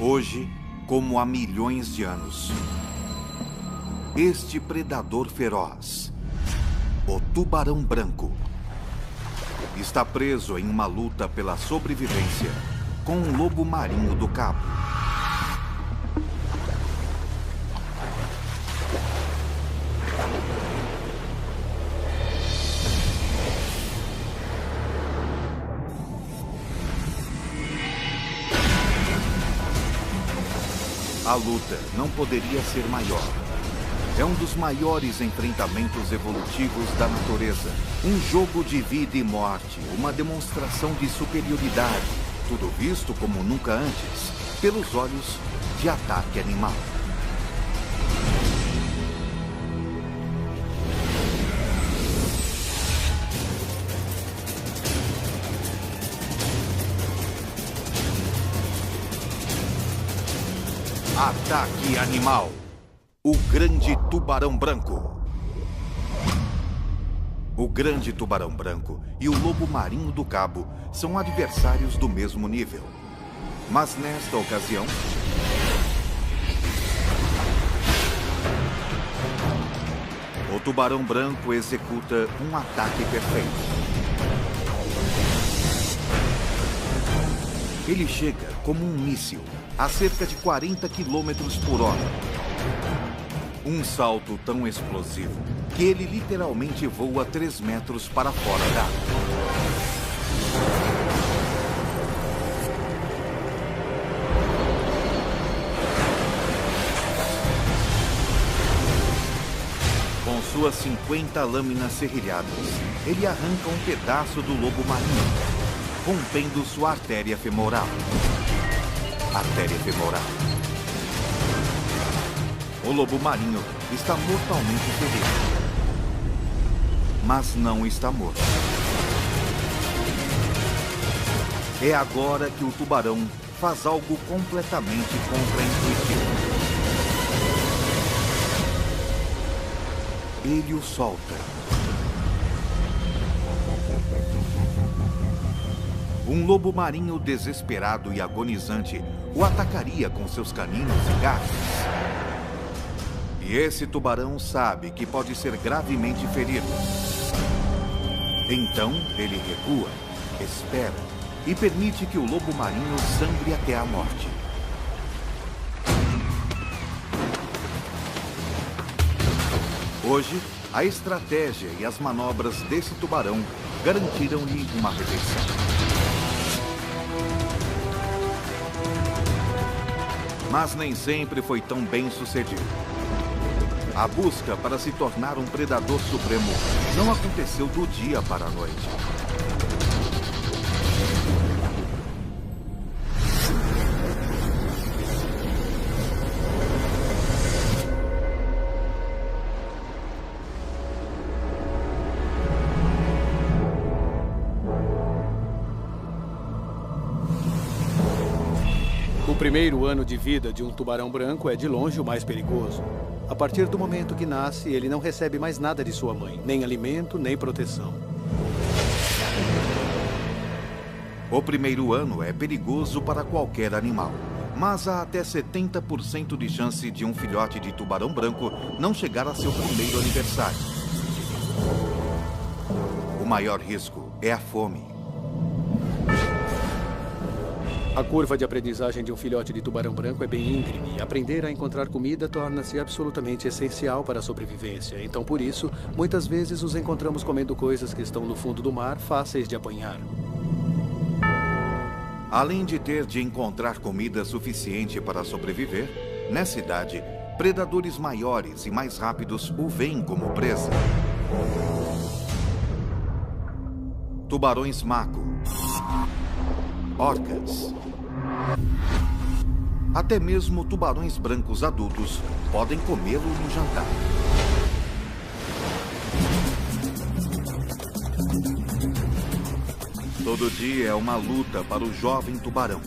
Hoje, como há milhões de anos, este predador feroz, o tubarão branco, está preso em uma luta pela sobrevivência com um lobo marinho do cabo. A luta não poderia ser maior. É um dos maiores enfrentamentos evolutivos da natureza. Um jogo de vida e morte, uma demonstração de superioridade. Tudo visto como nunca antes, pelos olhos de Ataque Animal. Ataque Animal. O Grande Tubarão Branco. O Grande Tubarão Branco e o Lobo Marinho do Cabo são adversários do mesmo nível. Mas nesta ocasião, o Tubarão Branco executa um ataque perfeito. Ele chega como um míssil a cerca de 40 km por hora. Um salto tão explosivo que ele literalmente voa 3 metros para fora d'água. Com suas 50 lâminas serrilhadas, ele arranca um pedaço do lobo marinho, rompendo sua artéria femoral. Artéria femoral. O lobo marinho está mortalmente ferido. Mas não está morto. É agora que o tubarão faz algo completamente contraintuitivo. Ele o solta. Um lobo marinho desesperado e agonizante o atacaria com seus caninos e garras. E esse tubarão sabe que pode ser gravemente ferido. Então, ele recua, espera e permite que o lobo marinho sangre até a morte. Hoje, a estratégia e as manobras desse tubarão garantiram-lhe uma refeição. Mas nem sempre foi tão bem sucedido. A busca para se tornar um predador supremo não aconteceu do dia para a noite. O primeiro ano de vida de um tubarão branco é de longe o mais perigoso. A partir do momento que nasce, ele não recebe mais nada de sua mãe, nem alimento, nem proteção. O primeiro ano é perigoso para qualquer animal, mas há até 70% de chance de um filhote de tubarão branco não chegar a seu primeiro aniversário. O maior risco é a fome. A curva de aprendizagem de um filhote de tubarão branco é bem íngreme. Aprender a encontrar comida torna-se absolutamente essencial para a sobrevivência. Então, por isso, muitas vezes os encontramos comendo coisas que estão no fundo do mar, fáceis de apanhar. Além de ter de encontrar comida suficiente para sobreviver, nessa idade, predadores maiores e mais rápidos o veem como presa. Tubarões maco, orcas, até mesmo tubarões brancos adultos podem comê-lo no jantar. Todo dia é uma luta para o jovem tubarão.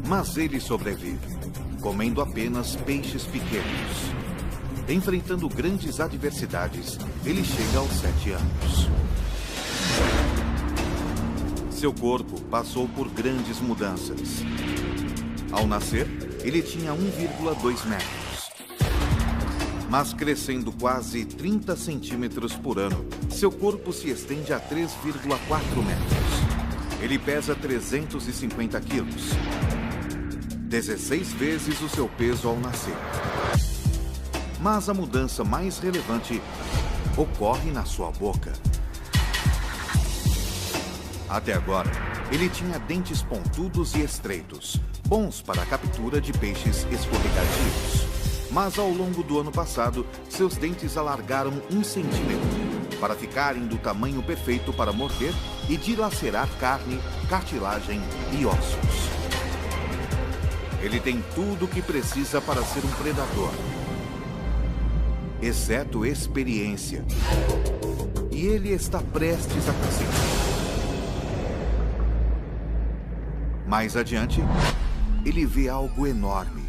Mas ele sobrevive, comendo apenas peixes pequenos. Enfrentando grandes adversidades, ele chega aos 7 anos. Seu corpo passou por grandes mudanças. Ao nascer, ele tinha 1,2 metros. Mas crescendo quase 30 centímetros por ano, seu corpo se estende a 3,4 metros. Ele pesa 350 quilos. 16 vezes o seu peso ao nascer. Mas a mudança mais relevante ocorre na sua boca. Até agora, ele tinha dentes pontudos e estreitos, bons para a captura de peixes escorregadios. Mas ao longo do ano passado, seus dentes alargaram 1 centímetro para ficarem do tamanho perfeito para morder e dilacerar carne, cartilagem e ossos. Ele tem tudo o que precisa para ser um predador, exceto experiência. E ele está prestes a crescer. Mais adiante, ele vê algo enorme.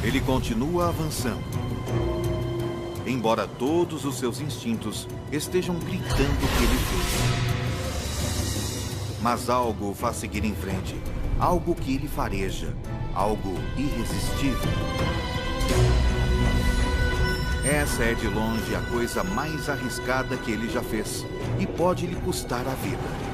Ele continua avançando, embora todos os seus instintos estejam gritando que ele fez. Mas algo o faz seguir em frente, algo que ele fareja, algo irresistível. Essa é de longe a coisa mais arriscada que ele já fez e pode lhe custar a vida.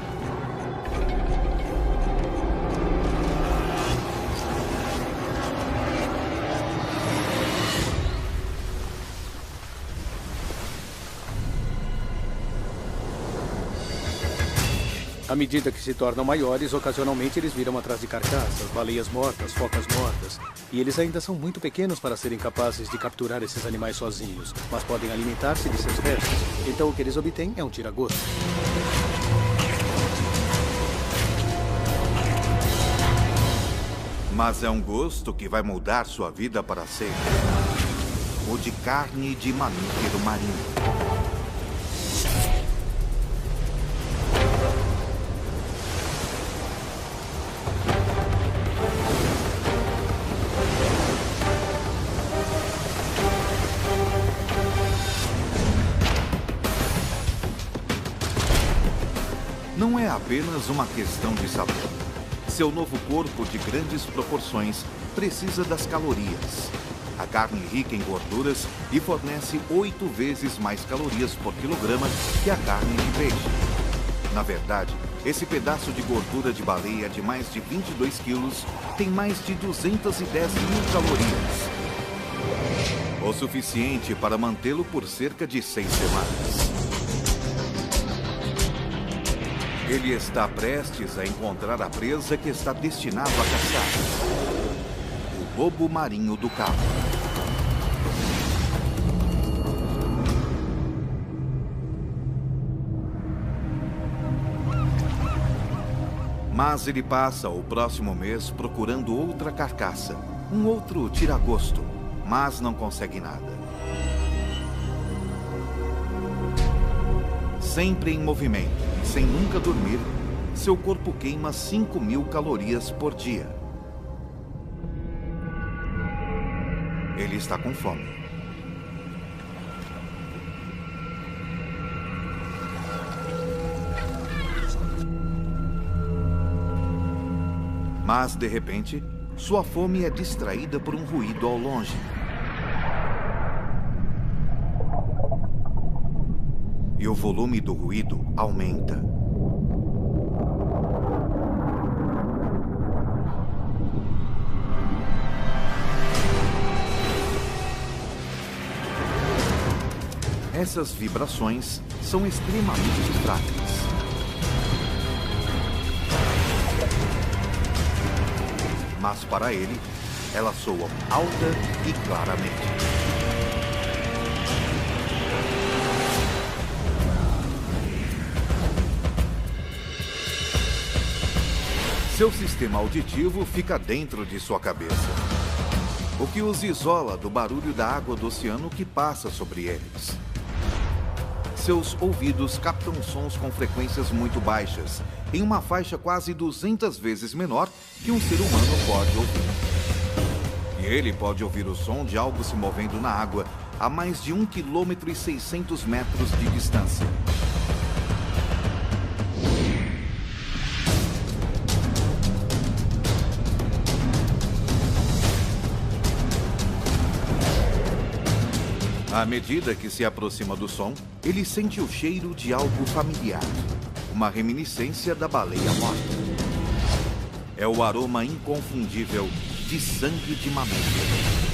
À medida que se tornam maiores, ocasionalmente eles viram atrás de carcaças, baleias mortas, focas mortas. E eles ainda são muito pequenos para serem capazes de capturar esses animais sozinhos, mas podem alimentar-se de seus restos. Então o que eles obtêm é um tira-gosto. Mas é um gosto que vai mudar sua vida para sempre. O de carne de mamífero marinho. Não é apenas uma questão de sabor. Seu novo corpo de grandes proporções precisa das calorias. A carne rica em gorduras e fornece 8 vezes mais calorias por quilograma que a carne de peixe. Na verdade, esse pedaço de gordura de baleia de mais de 22 quilos tem mais de 210 mil calorias. O suficiente para mantê-lo por cerca de 6 semanas. Ele está prestes a encontrar a presa que está destinado a caçar. O lobo marinho do Cabo. Mas ele passa o próximo mês procurando outra carcaça, um outro tira-gosto, mas não consegue nada. Sempre em movimento, sem nunca dormir, seu corpo queima 5.000 calorias por dia. Ele está com fome. Mas, de repente, sua fome é distraída por um ruído ao longe. E o volume do ruído aumenta. Essas vibrações são extremamente frágeis. Mas para ele, elas soam alta e claramente. Seu sistema auditivo fica dentro de sua cabeça, o que os isola do barulho da água do oceano que passa sobre eles. Seus ouvidos captam sons com frequências muito baixas, em uma faixa quase 200 vezes menor que um ser humano pode ouvir. E ele pode ouvir o som de algo se movendo na água a mais de 1,6 km de distância. À medida que se aproxima do som, ele sente o cheiro de algo familiar. Uma reminiscência da baleia morta. É o aroma inconfundível de sangue de mamífero.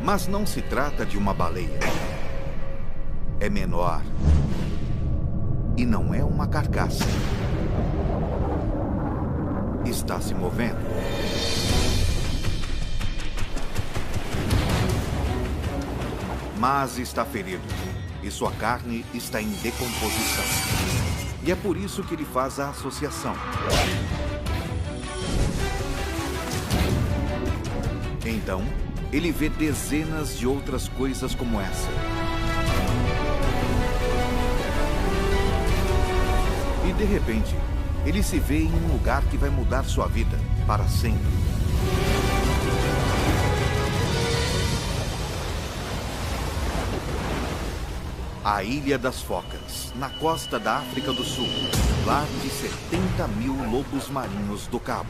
Mas não se trata de uma baleia. É menor. E não é uma carcaça. Está se movendo. Mas está ferido, e sua carne está em decomposição. E é por isso que ele faz a associação. Então, ele vê dezenas de outras coisas como essa. E de repente, ele se vê em um lugar que vai mudar sua vida para sempre. A Ilha das Focas, na costa da África do Sul, lar de 70 mil lobos marinhos do Cabo.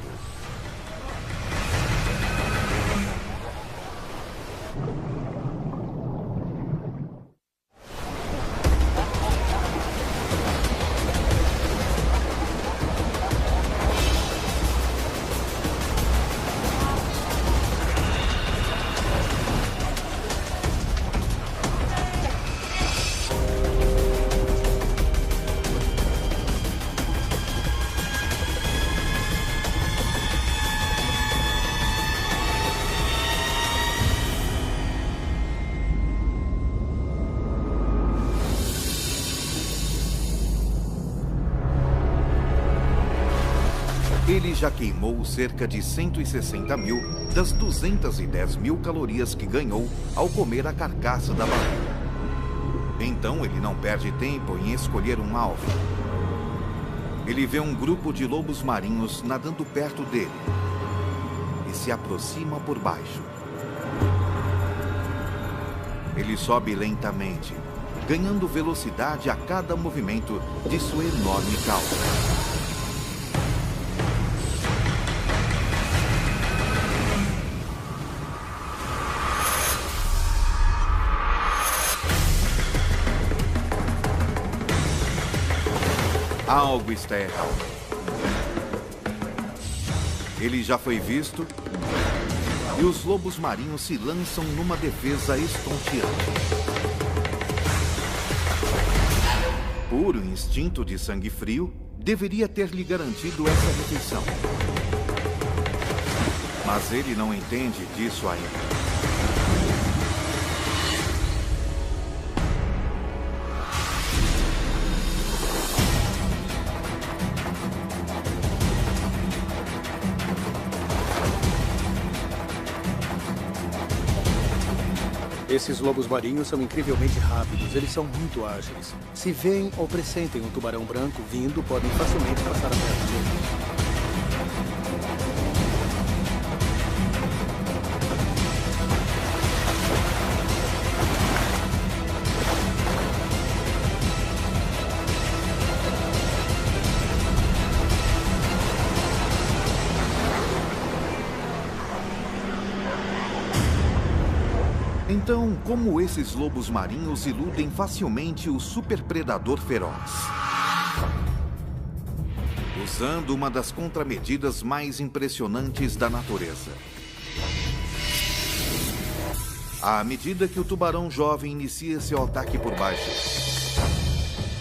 Ele já queimou cerca de 160 mil das 210 mil calorias que ganhou ao comer a carcaça da baleia. Então ele não perde tempo em escolher um alvo. Ele vê um grupo de lobos marinhos nadando perto dele e se aproxima por baixo. Ele sobe lentamente, ganhando velocidade a cada movimento de sua enorme cauda. Algo está errado. Ele já foi visto e os lobos marinhos se lançam numa defesa estonteante. Puro instinto de sangue frio deveria ter lhe garantido essa refeição. Mas ele não entende disso ainda. Esses lobos marinhos são incrivelmente rápidos, eles são muito ágeis. Se veem ou pressentem um tubarão branco vindo, podem facilmente passar a perto dele. Então, como esses lobos marinhos iludem facilmente o superpredador feroz? Usando uma das contramedidas mais impressionantes da natureza. À medida que o tubarão jovem inicia seu ataque por baixo,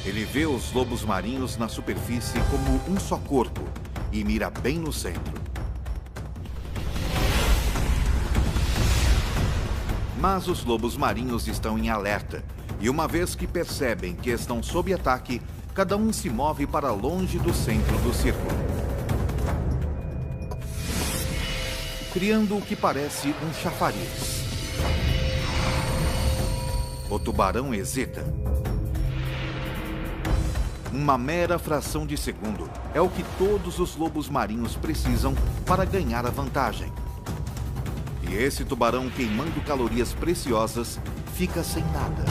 ele vê os lobos marinhos na superfície como um só corpo e mira bem no centro. Mas os lobos marinhos estão em alerta, e uma vez que percebem que estão sob ataque, cada um se move para longe do centro do círculo, criando o que parece um chafariz. O tubarão hesita. Uma mera fração de segundo é o que todos os lobos marinhos precisam para ganhar a vantagem. E esse tubarão, queimando calorias preciosas, fica sem nada.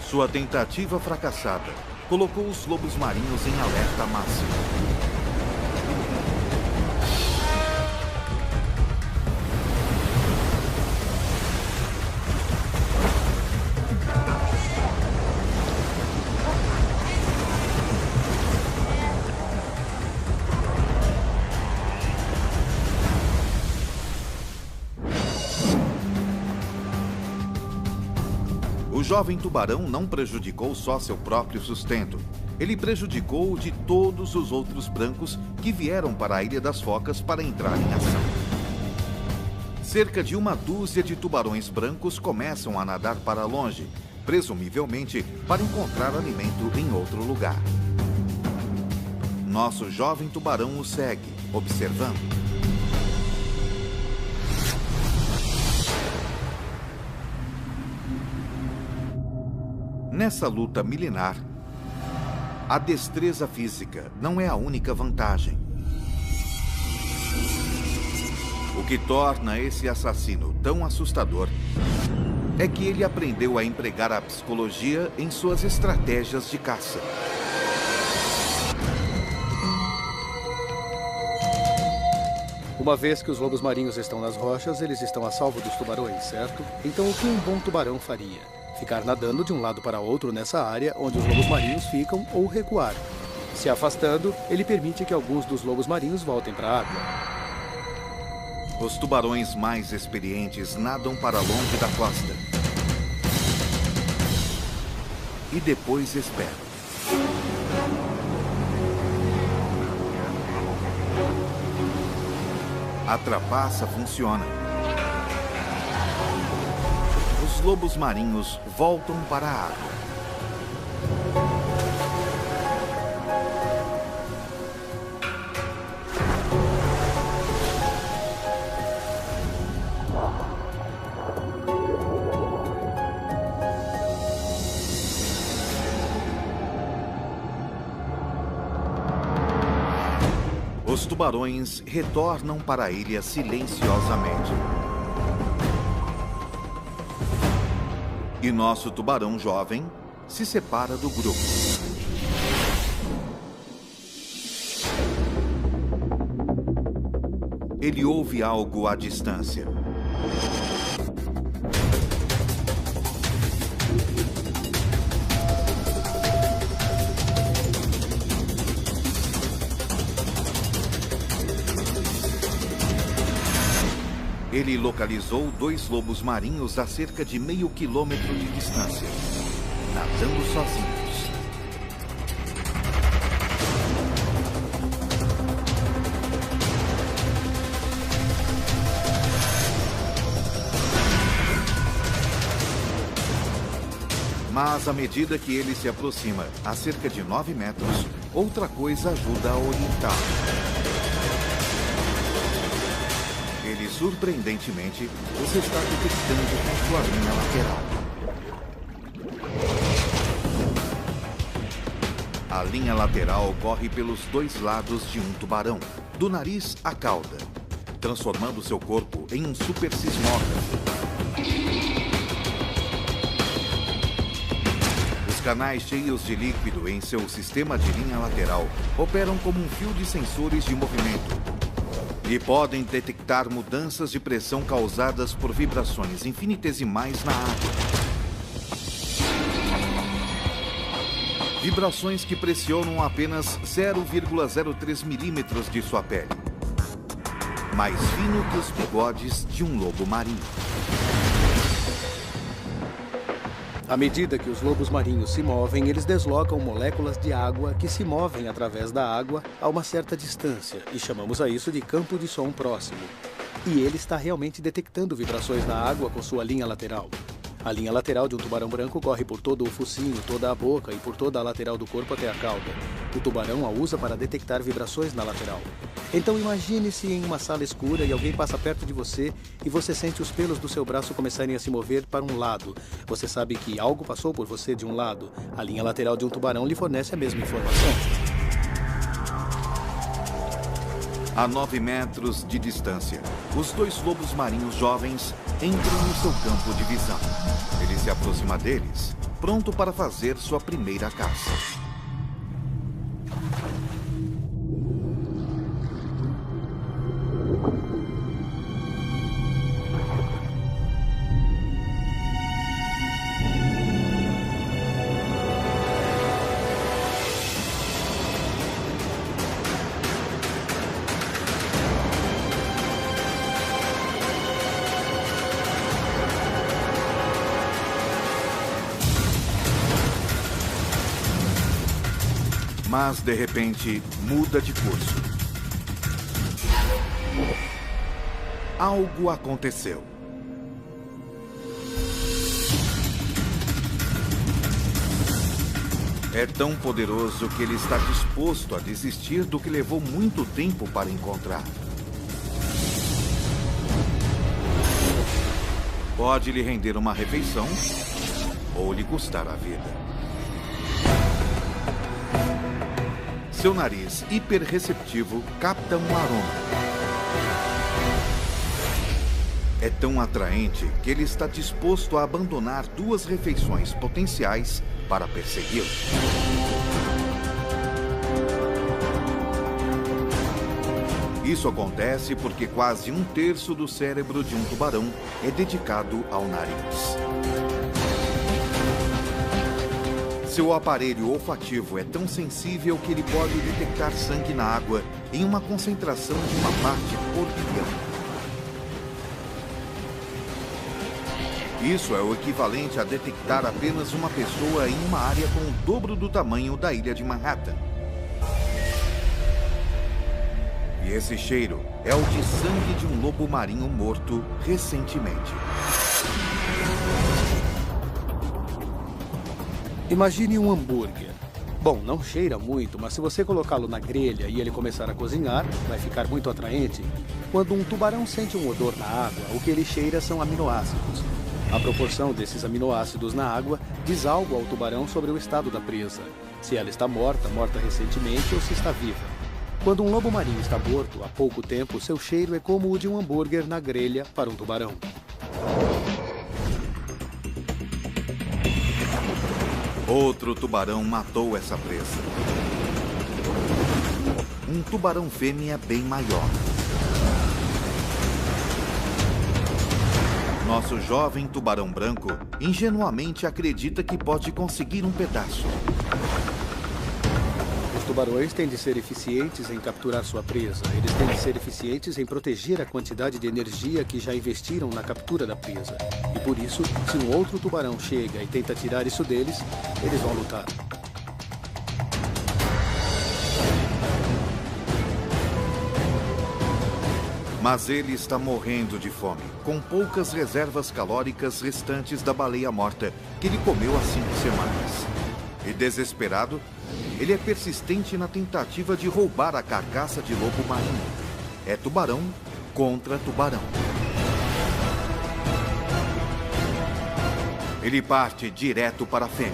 Sua tentativa fracassada colocou os lobos marinhos em alerta máximo. O jovem tubarão não prejudicou só seu próprio sustento. Ele prejudicou o de todos os outros brancos que vieram para a Ilha das Focas para entrar em ação. Cerca de uma dúzia de tubarões brancos começam a nadar para longe, presumivelmente para encontrar alimento em outro lugar. Nosso jovem tubarão o segue, observando. Nessa luta milenar, a destreza física não é a única vantagem. O que torna esse assassino tão assustador é que ele aprendeu a empregar a psicologia em suas estratégias de caça. Uma vez que os lobos marinhos estão nas rochas, eles estão a salvo dos tubarões, certo? Então o que um bom tubarão faria? Ficar nadando de um lado para outro nessa área onde os lobos marinhos ficam ou recuar. Se afastando, ele permite que alguns dos lobos marinhos voltem para a água. Os tubarões mais experientes nadam para longe da costa. E depois esperam. A trapaça funciona. Os lobos marinhos voltam para a água. Os tubarões retornam para a ilha silenciosamente. E nosso tubarão jovem se separa do grupo. Ele ouve algo à distância. Ele localizou 2 lobos marinhos a cerca de meio quilômetro de distância, nadando sozinhos. Mas à medida que ele se aproxima, a cerca de 9 metros, outra coisa ajuda a orientá-lo. Ele, surpreendentemente, os está detectando com sua linha lateral. A linha lateral corre pelos 2 lados de um tubarão, do nariz à cauda, transformando seu corpo em um super sismógrafo. Os canais cheios de líquido em seu sistema de linha lateral operam como um fio de sensores de movimento. E podem detectar mudanças de pressão causadas por vibrações infinitesimais na água. Vibrações que pressionam apenas 0,03 milímetros de sua pele. Mais fino que os bigodes de um lobo marinho. À medida que os lobos marinhos se movem, eles deslocam moléculas de água que se movem através da água a uma certa distância, e chamamos a isso de campo de som próximo. E ele está realmente detectando vibrações na água com sua linha lateral. A linha lateral de um tubarão branco corre por todo o focinho, toda a boca e por toda a lateral do corpo até a cauda. O tubarão a usa para detectar vibrações na lateral. Então imagine-se em uma sala escura e alguém passa perto de você e você sente os pelos do seu braço começarem a se mover para um lado. Você sabe que algo passou por você de um lado. A linha lateral de um tubarão lhe fornece a mesma informação. A 9 metros de distância, os 2 lobos marinhos jovens entram no seu campo de visão. Ele se aproxima deles, pronto para fazer sua primeira caça. Mas, de repente, muda de curso. Algo aconteceu. É tão poderoso que ele está disposto a desistir do que levou muito tempo para encontrar. Pode lhe render uma refeição ou lhe custar a vida. Seu nariz hiperreceptivo capta um aroma. É tão atraente que ele está disposto a abandonar 2 refeições potenciais para persegui-lo. Isso acontece porque quase 1/3 do cérebro de um tubarão é dedicado ao nariz. Seu aparelho olfativo é tão sensível que ele pode detectar sangue na água em uma concentração de uma parte por bilhão. Isso é o equivalente a detectar apenas uma pessoa em uma área com o dobro do tamanho da ilha de Manhattan. E esse cheiro é o de sangue de um lobo marinho morto recentemente. Imagine um hambúrguer. Bom, não cheira muito, mas se você colocá-lo na grelha e ele começar a cozinhar, vai ficar muito atraente. Quando um tubarão sente um odor na água, o que ele cheira são aminoácidos. A proporção desses aminoácidos na água diz algo ao tubarão sobre o estado da presa. Se ela está morta recentemente ou se está viva. Quando um lobo marinho está morto há pouco tempo, seu cheiro é como o de um hambúrguer na grelha para um tubarão. Outro tubarão matou essa presa. Um tubarão fêmea bem maior. Nosso jovem tubarão branco ingenuamente acredita que pode conseguir um pedaço. Os tubarões têm de ser eficientes em capturar sua presa. Eles têm de ser eficientes em proteger a quantidade de energia que já investiram na captura da presa. E por isso, se um outro tubarão chega e tenta tirar isso deles, eles vão lutar. Mas ele está morrendo de fome, com poucas reservas calóricas restantes da baleia morta que ele comeu há 5 semanas. E desesperado, ele é persistente na tentativa de roubar a carcaça de lobo marinho. É tubarão contra tubarão. Ele parte direto para a fêmea.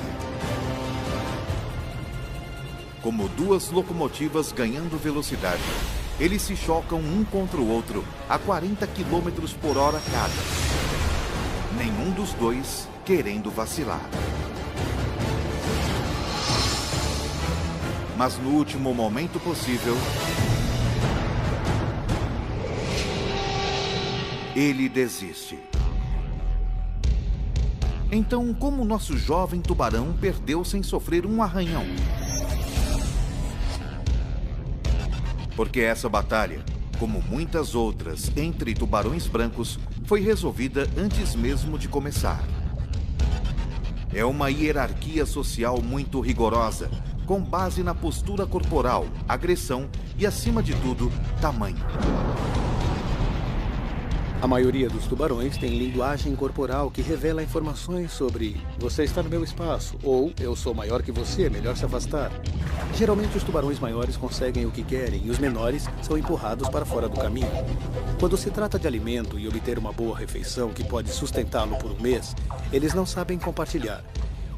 Como 2 locomotivas ganhando velocidade, eles se chocam um contra o outro a 40 km por hora cada. Nenhum dos 2 querendo vacilar. Mas no último momento possível, ele desiste. Então, como nosso jovem tubarão perdeu sem sofrer um arranhão? Porque essa batalha, como muitas outras entre tubarões brancos, foi resolvida antes mesmo de começar. É uma hierarquia social muito rigorosa, com base na postura corporal, agressão e, acima de tudo, tamanho. A maioria dos tubarões tem linguagem corporal que revela informações sobre "você está no meu espaço" ou "eu sou maior que você, é melhor se afastar". Geralmente os tubarões maiores conseguem o que querem e os menores são empurrados para fora do caminho. Quando se trata de alimento e obter uma boa refeição que pode sustentá-lo por um mês, eles não sabem compartilhar.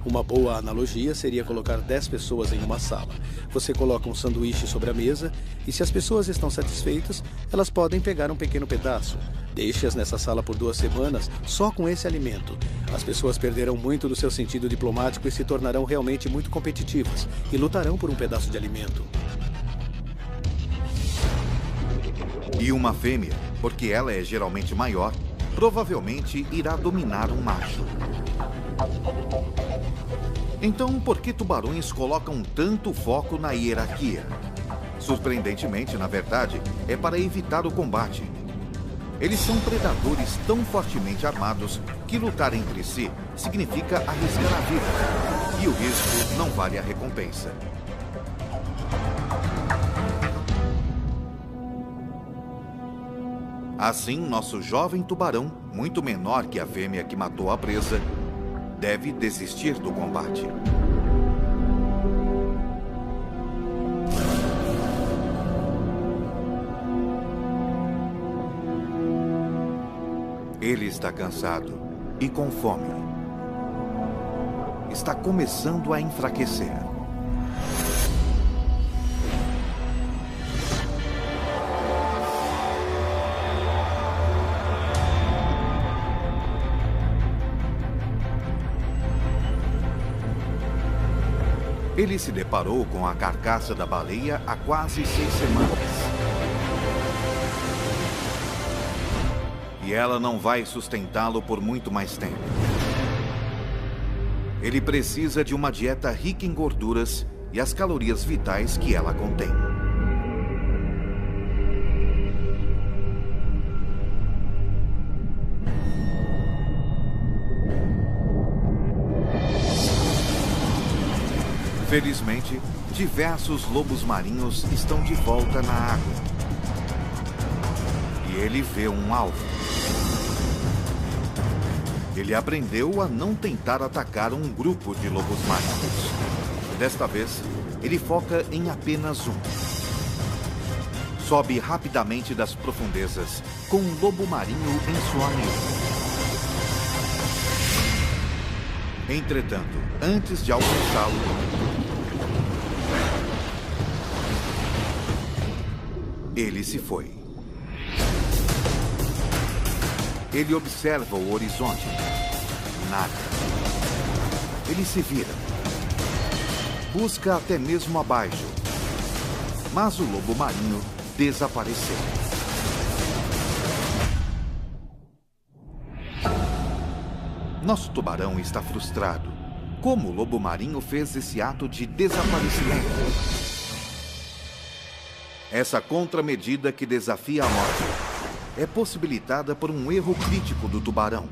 Uma boa analogia seria colocar 10 pessoas em uma sala. Você coloca um sanduíche sobre a mesa e, se as pessoas estão satisfeitas, elas podem pegar um pequeno pedaço. Deixe-as nessa sala por 2 semanas só com esse alimento. As pessoas perderão muito do seu sentido diplomático e se tornarão realmente muito competitivas e lutarão por um pedaço de alimento. E uma fêmea, porque ela é geralmente maior, provavelmente irá dominar um macho. Então, por que tubarões colocam tanto foco na hierarquia? Surpreendentemente, na verdade, é para evitar o combate. Eles são predadores tão fortemente armados que lutar entre si significa arriscar a vida. E o risco não vale a recompensa. Assim, nosso jovem tubarão, muito menor que a fêmea que matou a presa, deve desistir do combate. Ele está cansado e com fome. Está começando a enfraquecer. Ele se deparou com a carcaça da baleia há quase 6 semanas. E ela não vai sustentá-lo por muito mais tempo. Ele precisa de uma dieta rica em gorduras e as calorias vitais que ela contém. Felizmente, diversos lobos marinhos estão de volta na água. E ele vê um alvo. Ele aprendeu a não tentar atacar um grupo de lobos marinhos. Desta vez, ele foca em apenas um. Sobe rapidamente das profundezas, com um lobo marinho em sua mira. Entretanto, antes de alcançá-lo, ele se foi. Ele observa o horizonte. Nada. Ele se vira. Busca até mesmo abaixo. Mas o lobo marinho desapareceu. Nosso tubarão está frustrado. Como o lobo marinho fez esse ato de desaparecimento? Essa contramedida que desafia a morte é possibilitada por um erro crítico do tubarão.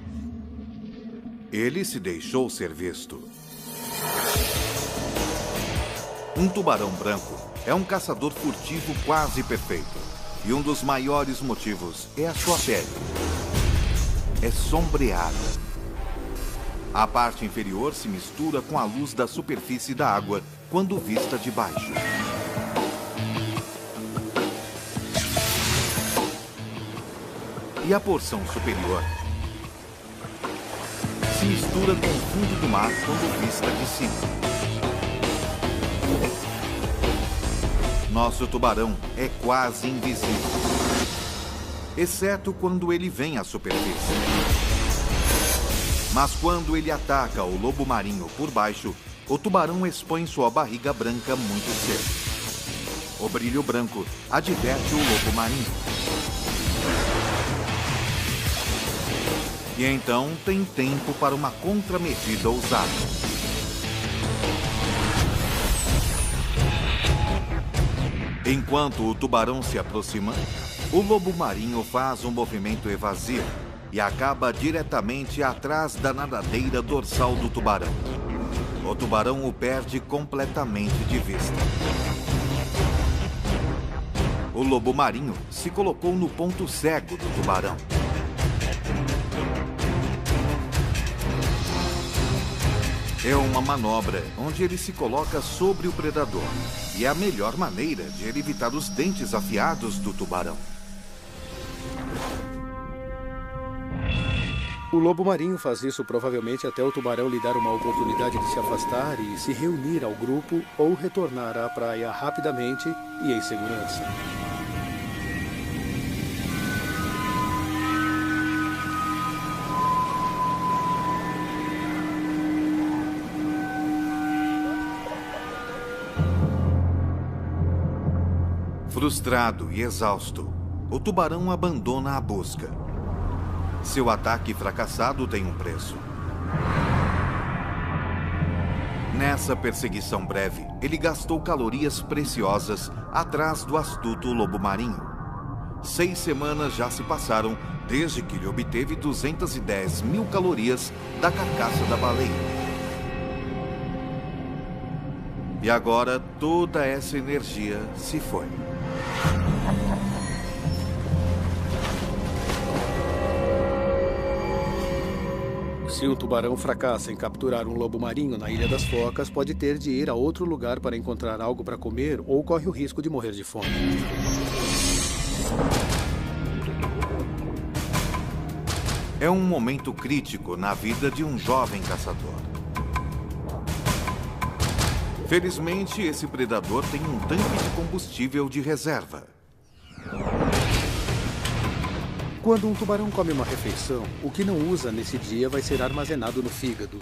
Ele se deixou ser visto. Um tubarão branco é um caçador furtivo quase perfeito. E um dos maiores motivos é a sua pele. É sombreada. A parte inferior se mistura com a luz da superfície da água quando vista de baixo. E a porção superior se mistura com o fundo do mar quando vista de cima. Nosso tubarão é quase invisível, exceto quando ele vem à superfície. Mas quando ele ataca o lobo marinho por baixo, o tubarão expõe sua barriga branca muito cedo. O brilho branco adverte o lobo marinho. E então tem tempo para uma contramedida ousada. Enquanto o tubarão se aproxima, o lobo marinho faz um movimento evasivo e acaba diretamente atrás da nadadeira dorsal do tubarão. O tubarão o perde completamente de vista. O lobo marinho se colocou no ponto cego do tubarão. É uma manobra onde ele se coloca sobre o predador. E é a melhor maneira de ele evitar os dentes afiados do tubarão. O lobo marinho faz isso provavelmente até o tubarão lhe dar uma oportunidade de se afastar e se reunir ao grupo ou retornar à praia rapidamente e em segurança. Frustrado e exausto, o tubarão abandona a busca. Seu ataque fracassado tem um preço. Nessa perseguição breve, ele gastou calorias preciosas atrás do astuto lobo marinho. 6 semanas já se passaram desde que ele obteve 210 mil calorias da carcaça da baleia. E agora toda essa energia se foi. Se um tubarão fracassa em capturar um lobo marinho na Ilha das Focas, pode ter de ir a outro lugar para encontrar algo para comer ou corre o risco de morrer de fome. É um momento crítico na vida de um jovem caçador. Felizmente, esse predador tem um tanque de combustível de reserva. Quando um tubarão come uma refeição, o que não usa nesse dia vai ser armazenado no fígado.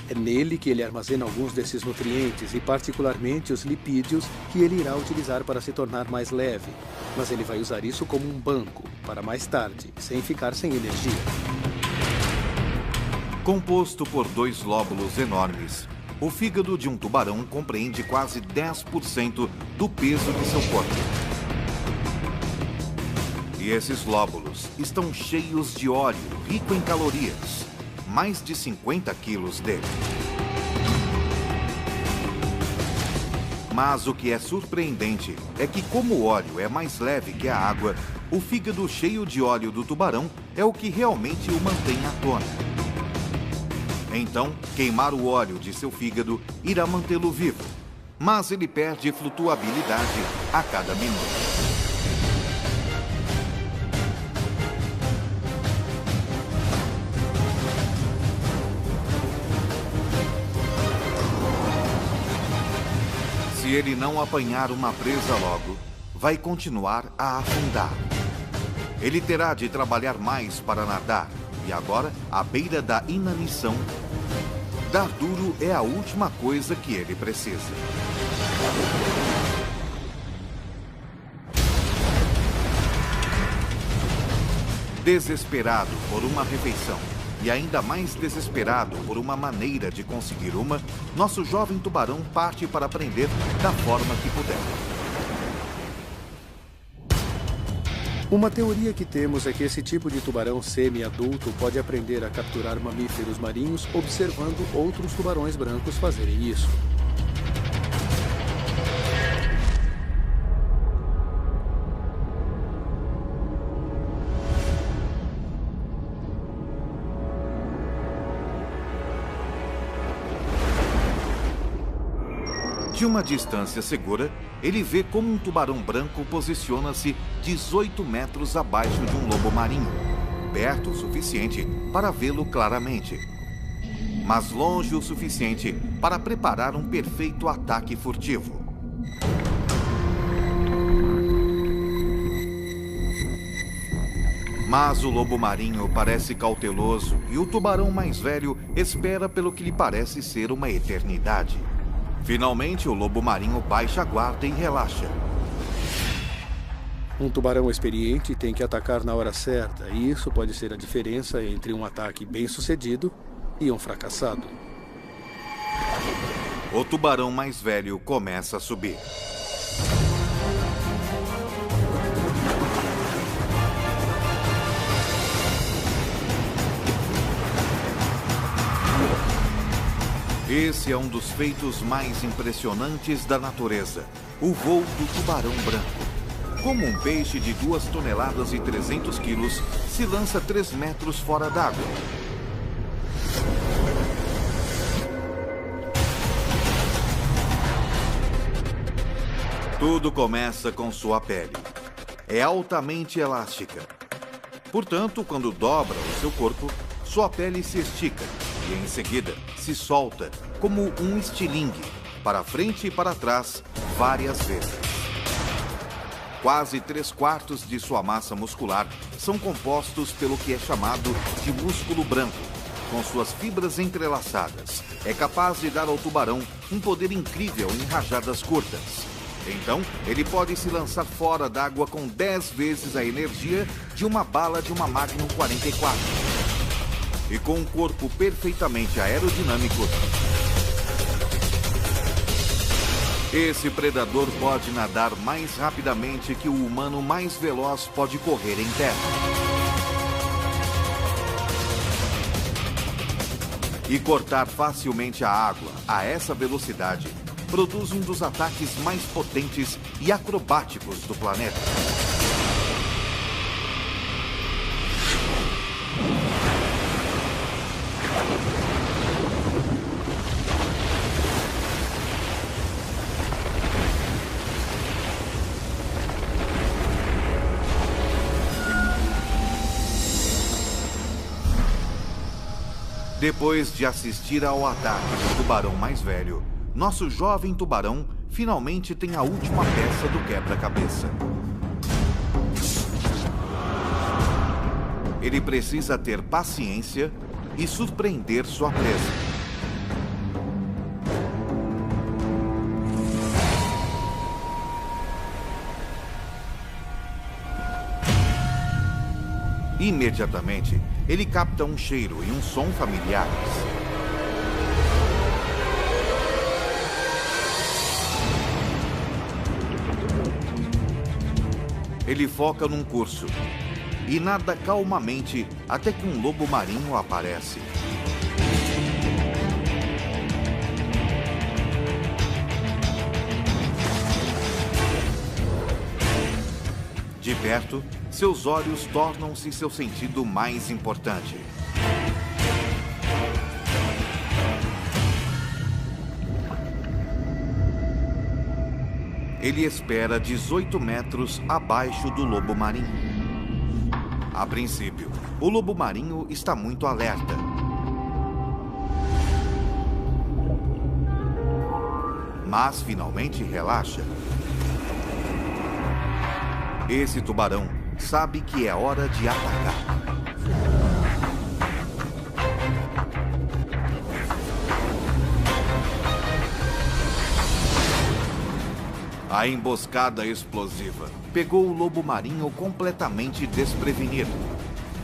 É nele que ele armazena alguns desses nutrientes e particularmente os lipídios que ele irá utilizar para se tornar mais leve. Mas ele vai usar isso como um banco, para mais tarde, sem ficar sem energia. Composto por 2 lóbulos enormes, o fígado de um tubarão compreende quase 10% do peso de seu corpo. E esses lóbulos estão cheios de óleo rico em calorias, mais de 50 quilos dele. Mas o que é surpreendente é que, como o óleo é mais leve que a água, o fígado cheio de óleo do tubarão é o que realmente o mantém à tona. Então, queimar o óleo de seu fígado irá mantê-lo vivo, mas ele perde flutuabilidade a cada minuto. Se ele não apanhar uma presa logo, vai continuar a afundar. Ele terá de trabalhar mais para nadar e agora, à beira da inanição, dar duro é a última coisa que ele precisa. Desesperado por uma refeição e ainda mais desesperado por uma maneira de conseguir uma, nosso jovem tubarão parte para aprender da forma que puder. Uma teoria que temos é que esse tipo de tubarão semi-adulto pode aprender a capturar mamíferos marinhos observando outros tubarões brancos fazerem isso. De uma distância segura, ele vê como um tubarão branco posiciona-se 18 metros abaixo de um lobo marinho, perto o suficiente para vê-lo claramente, mas longe o suficiente para preparar um perfeito ataque furtivo. Mas o lobo marinho parece cauteloso e o tubarão mais velho espera pelo que lhe parece ser uma eternidade. Finalmente, o lobo marinho baixa a guarda e relaxa. Um tubarão experiente tem que atacar na hora certa, e isso pode ser a diferença entre um ataque bem-sucedido e um fracassado. O tubarão mais velho começa a subir. Esse é um dos feitos mais impressionantes da natureza, o voo do tubarão branco. Como um peixe de 2 toneladas e 300 quilos se lança 3 metros fora d'água. Tudo começa com sua pele. É altamente elástica. Portanto, quando dobra o seu corpo, sua pele se estica e, em seguida, se solta como um estilingue, para frente e para trás, várias vezes. Quase 3/4 de sua massa muscular são compostos pelo que é chamado de músculo branco. Com suas fibras entrelaçadas, é capaz de dar ao tubarão um poder incrível em rajadas curtas. Então, ele pode se lançar fora d'água com 10 vezes a energia de uma bala de uma Magnum 44. E com um corpo perfeitamente aerodinâmico, esse predador pode nadar mais rapidamente que o humano mais veloz pode correr em terra. E cortar facilmente a água a essa velocidade produz um dos ataques mais potentes e acrobáticos do planeta. Depois de assistir ao ataque do tubarão mais velho, nosso jovem tubarão finalmente tem a última peça do quebra-cabeça. Ele precisa ter paciência e surpreender sua presa. Imediatamente, ele capta um cheiro e um som familiares. Ele foca num curso e nada calmamente até que um lobo marinho aparece. De perto, seus olhos tornam-se seu sentido mais importante. Ele espera 18 metros abaixo do lobo marinho. A princípio, o lobo marinho está muito alerta. Mas finalmente relaxa. Esse tubarão sabe que é hora de atacar. A emboscada explosiva pegou o lobo marinho completamente desprevenido.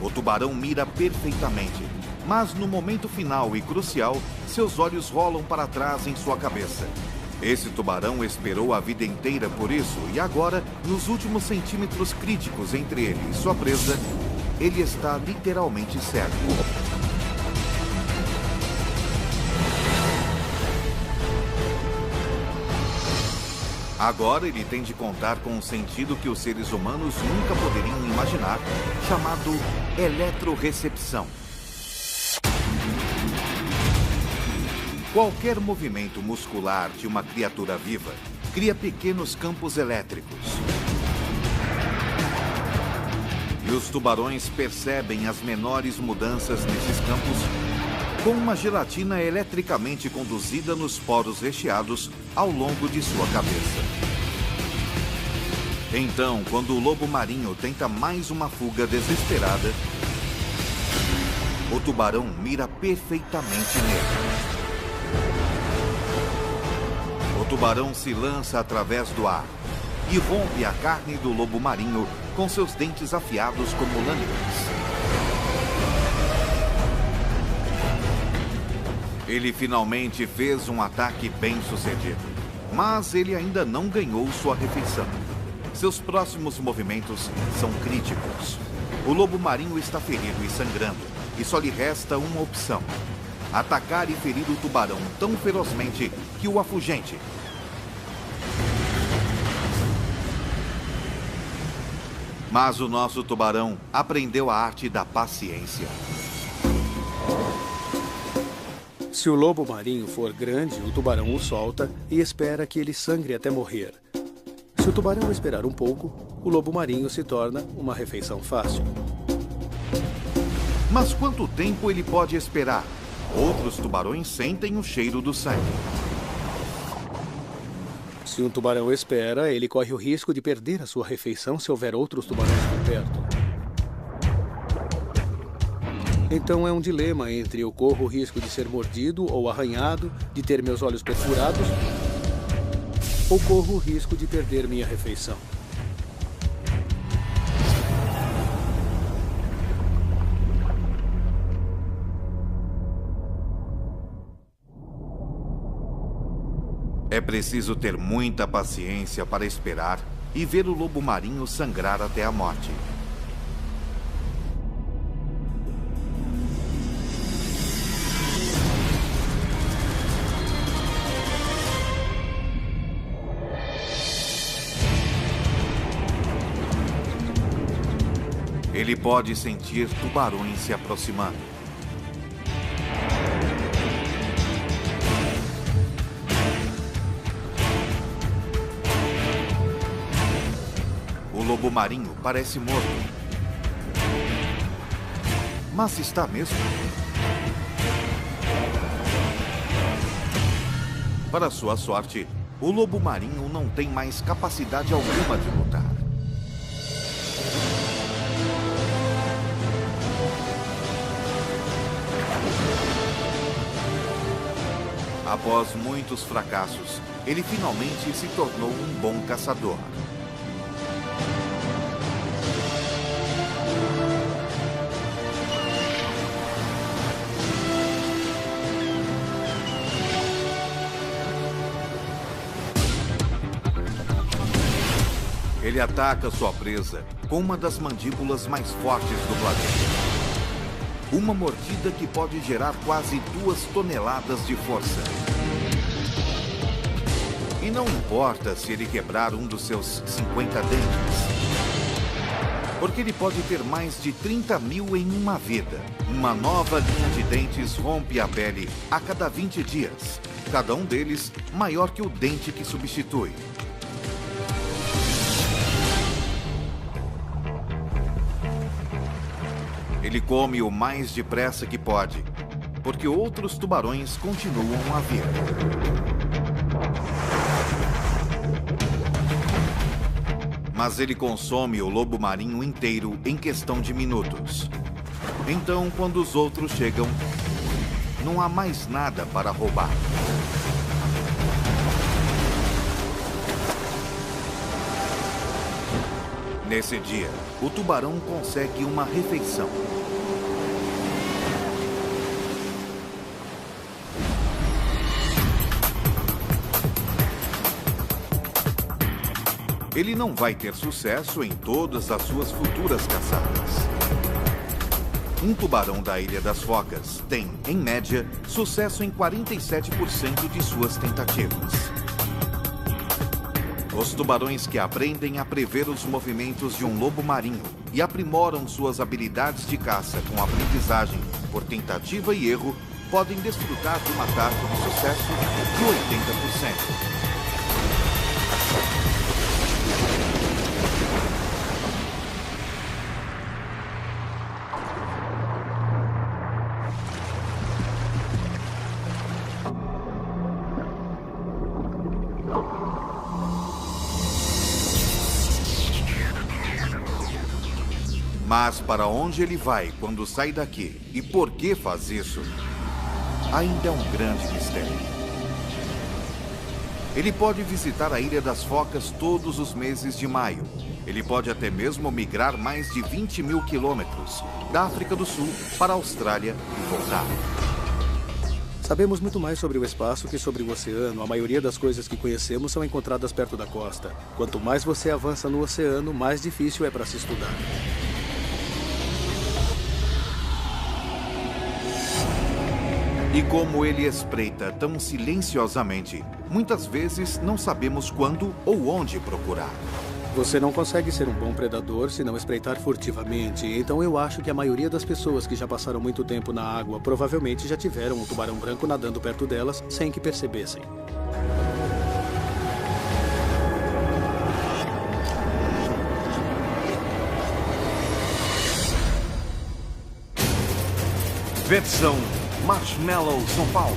O tubarão mira perfeitamente, mas no momento final e crucial, seus olhos rolam para trás em sua cabeça. Esse tubarão esperou a vida inteira por isso e agora, nos últimos centímetros críticos entre ele e sua presa, ele está literalmente cego. Agora ele tem de contar com um sentido que os seres humanos nunca poderiam imaginar, chamado eletrorecepção. Qualquer movimento muscular de uma criatura viva cria pequenos campos elétricos. E os tubarões percebem as menores mudanças nesses campos com uma gelatina eletricamente conduzida nos poros recheados ao longo de sua cabeça. Então, quando o lobo marinho tenta mais uma fuga desesperada, o tubarão mira perfeitamente nele. O tubarão se lança através do ar e rompe a carne do lobo marinho com seus dentes afiados como lâminas. Ele finalmente fez um ataque bem-sucedido, mas ele ainda não ganhou sua refeição. Seus próximos movimentos são críticos. O lobo marinho está ferido e sangrando, e só lhe resta uma opção: atacar e ferir o tubarão tão ferozmente que o afugente. Mas o nosso tubarão aprendeu a arte da paciência. Se o lobo marinho for grande, o tubarão o solta e espera que ele sangre até morrer. Se o tubarão esperar um pouco, o lobo marinho se torna uma refeição fácil. Mas quanto tempo ele pode esperar? Outros tubarões sentem o cheiro do sangue. Se um tubarão espera, ele corre o risco de perder a sua refeição se houver outros tubarões por perto. Então é um dilema entre eu corro o risco de ser mordido ou arranhado, de ter meus olhos perfurados, ou corro o risco de perder minha refeição. É preciso ter muita paciência para esperar e ver o lobo marinho sangrar até a morte. Ele pode sentir tubarões se aproximando. O lobo marinho parece morto. Mas está mesmo? Para sua sorte, o lobo marinho não tem mais capacidade alguma de lutar. Após muitos fracassos, ele finalmente se tornou um bom caçador. Ele ataca sua presa com uma das mandíbulas mais fortes do planeta. Uma mordida que pode gerar quase 2 toneladas de força. E não importa se ele quebrar um dos seus 50 dentes. Porque ele pode ter mais de 30 mil em uma vida. Uma nova linha de dentes rompe a pele a cada 20 dias. Cada um deles maior que o dente que substitui. Ele come o mais depressa que pode, porque outros tubarões continuam a vir. Mas ele consome o lobo marinho inteiro em questão de minutos. Então, quando os outros chegam, não há mais nada para roubar. Nesse dia, o tubarão consegue uma refeição. Ele não vai ter sucesso em todas as suas futuras caçadas. Um tubarão da Ilha das Focas tem, em média, sucesso em 47% de suas tentativas. Os tubarões que aprendem a prever os movimentos de um lobo marinho e aprimoram suas habilidades de caça com aprendizagem por tentativa e erro podem desfrutar de uma taxa de sucesso de 80%. Mas para onde ele vai quando sai daqui e por que faz isso, ainda é um grande mistério. Ele pode visitar a Ilha das Focas todos os meses de maio. Ele pode até mesmo migrar mais de 20 mil quilômetros da África do Sul para a Austrália e voltar. Sabemos muito mais sobre o espaço que sobre o oceano. A maioria das coisas que conhecemos são encontradas perto da costa. Quanto mais você avança no oceano, mais difícil é para se estudar. E como ele espreita tão silenciosamente, muitas vezes não sabemos quando ou onde procurar. Você não consegue ser um bom predador se não espreitar furtivamente. Então eu acho que a maioria das pessoas que já passaram muito tempo na água provavelmente já tiveram um tubarão branco nadando perto delas sem que percebessem. Versão Marshmallow São Paulo.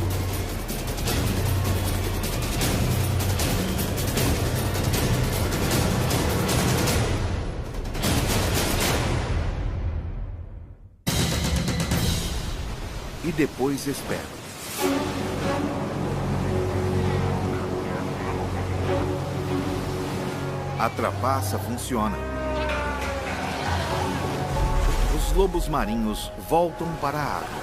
E depois espera. A trapaça funciona. Os lobos marinhos voltam para a água.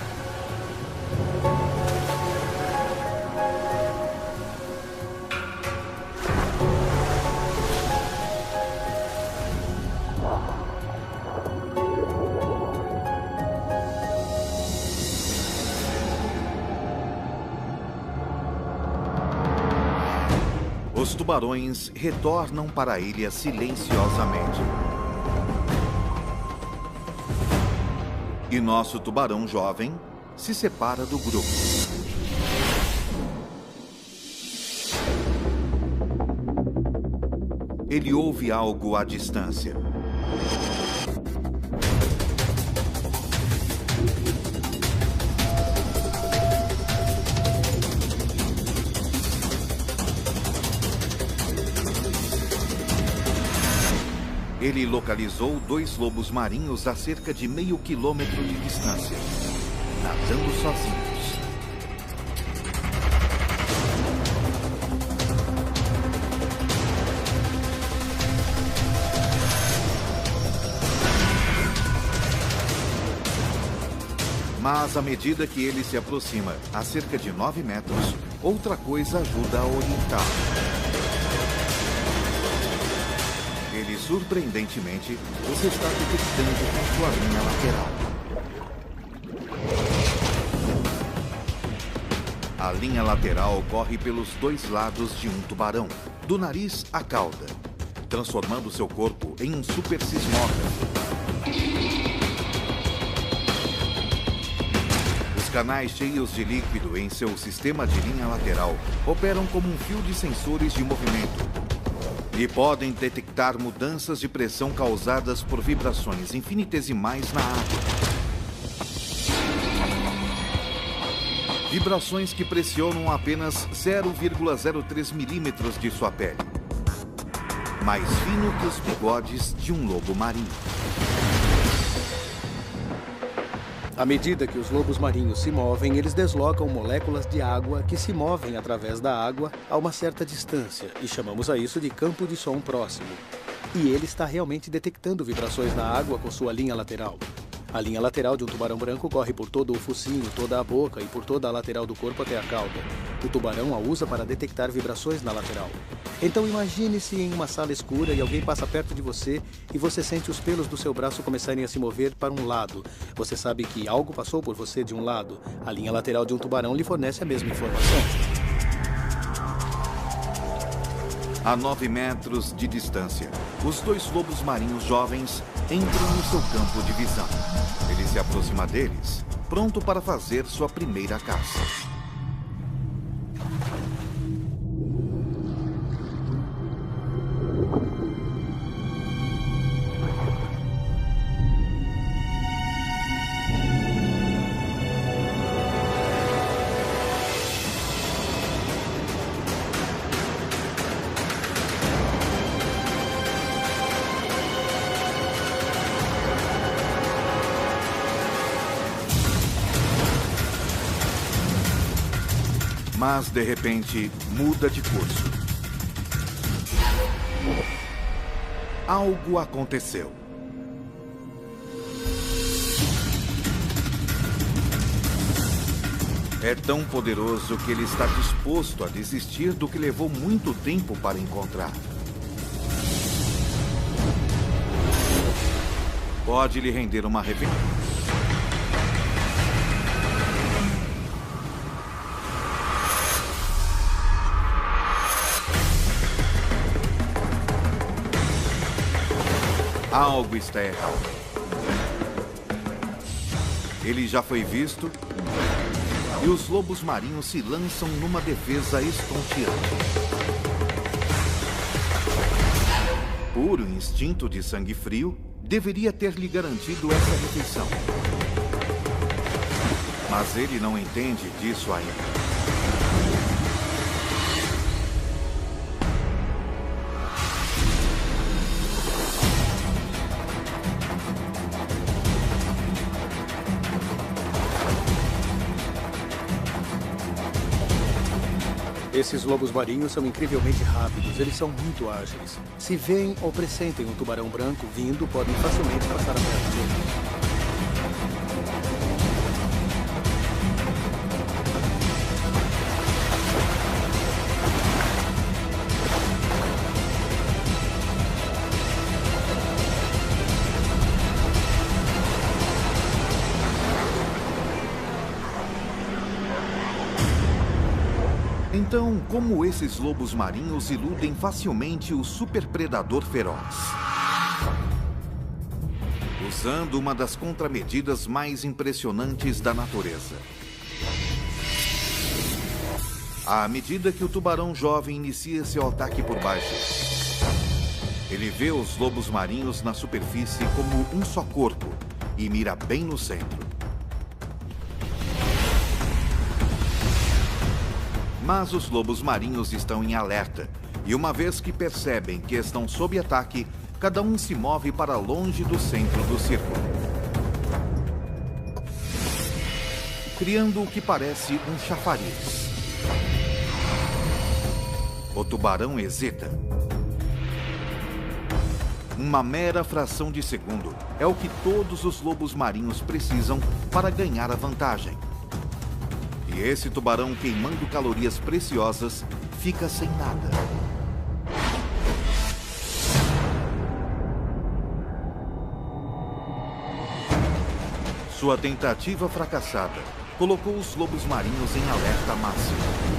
Os tubarões retornam para a ilha silenciosamente. E nosso tubarão jovem se separa do grupo. Ele ouve algo à distância. Ele localizou 2 lobos marinhos a cerca de meio quilômetro de distância, nadando sozinhos. Mas à medida que ele se aproxima, a cerca de 9 metros, outra coisa ajuda a orientá-lo. Ele, surpreendentemente, os está detectando com sua linha lateral. A linha lateral corre pelos 2 lados de um tubarão, do nariz à cauda, transformando seu corpo em um super sismógrafo. Os canais cheios de líquido em seu sistema de linha lateral operam como um fio de sensores de movimento e podem detectar mudanças de pressão causadas por vibrações infinitesimais na água. Vibrações que pressionam apenas 0,03 milímetros de sua pele. Mais fino que os bigodes de um lobo marinho. À medida que os lobos marinhos se movem, eles deslocam moléculas de água que se movem através da água a uma certa distância, e chamamos a isso de campo de som próximo. E ele está realmente detectando vibrações na água com sua linha lateral. A linha lateral de um tubarão branco corre por todo o focinho, toda a boca e por toda a lateral do corpo até a cauda. O tubarão a usa para detectar vibrações na lateral. Então imagine-se em uma sala escura e alguém passa perto de você e você sente os pelos do seu braço começarem a se mover para um lado. Você sabe que algo passou por você de um lado. A linha lateral de um tubarão lhe fornece a mesma informação. A 9 metros de distância, os 2 lobos marinhos jovens entram no seu campo de visão. Ele se aproxima deles, pronto para fazer sua primeira caça. Mas, de repente, muda de curso. Algo aconteceu. É tão poderoso que ele está disposto a desistir do que levou muito tempo para encontrar. Pode lhe render uma refeição. Algo está errado. Ele já foi visto e os lobos marinhos se lançam numa defesa estonteante. Puro instinto de sangue frio deveria ter lhe garantido essa refeição. Mas ele não entende disso ainda. Esses lobos marinhos são incrivelmente rápidos, eles são muito ágeis. Se veem ou pressentem um tubarão branco vindo, podem facilmente passar a perto dele. Então, como esses lobos marinhos iludem facilmente o superpredador feroz? Usando uma das contramedidas mais impressionantes da natureza. À medida que o tubarão jovem inicia seu ataque por baixo, ele vê os lobos marinhos na superfície como um só corpo e mira bem no centro. Mas os lobos marinhos estão em alerta, e uma vez que percebem que estão sob ataque, cada um se move para longe do centro do círculo, criando o que parece um chafariz. O tubarão hesita. Uma mera fração de segundo é o que todos os lobos marinhos precisam para ganhar a vantagem. E esse tubarão, queimando calorias preciosas, fica sem nada. Sua tentativa fracassada colocou os lobos marinhos em alerta máximo.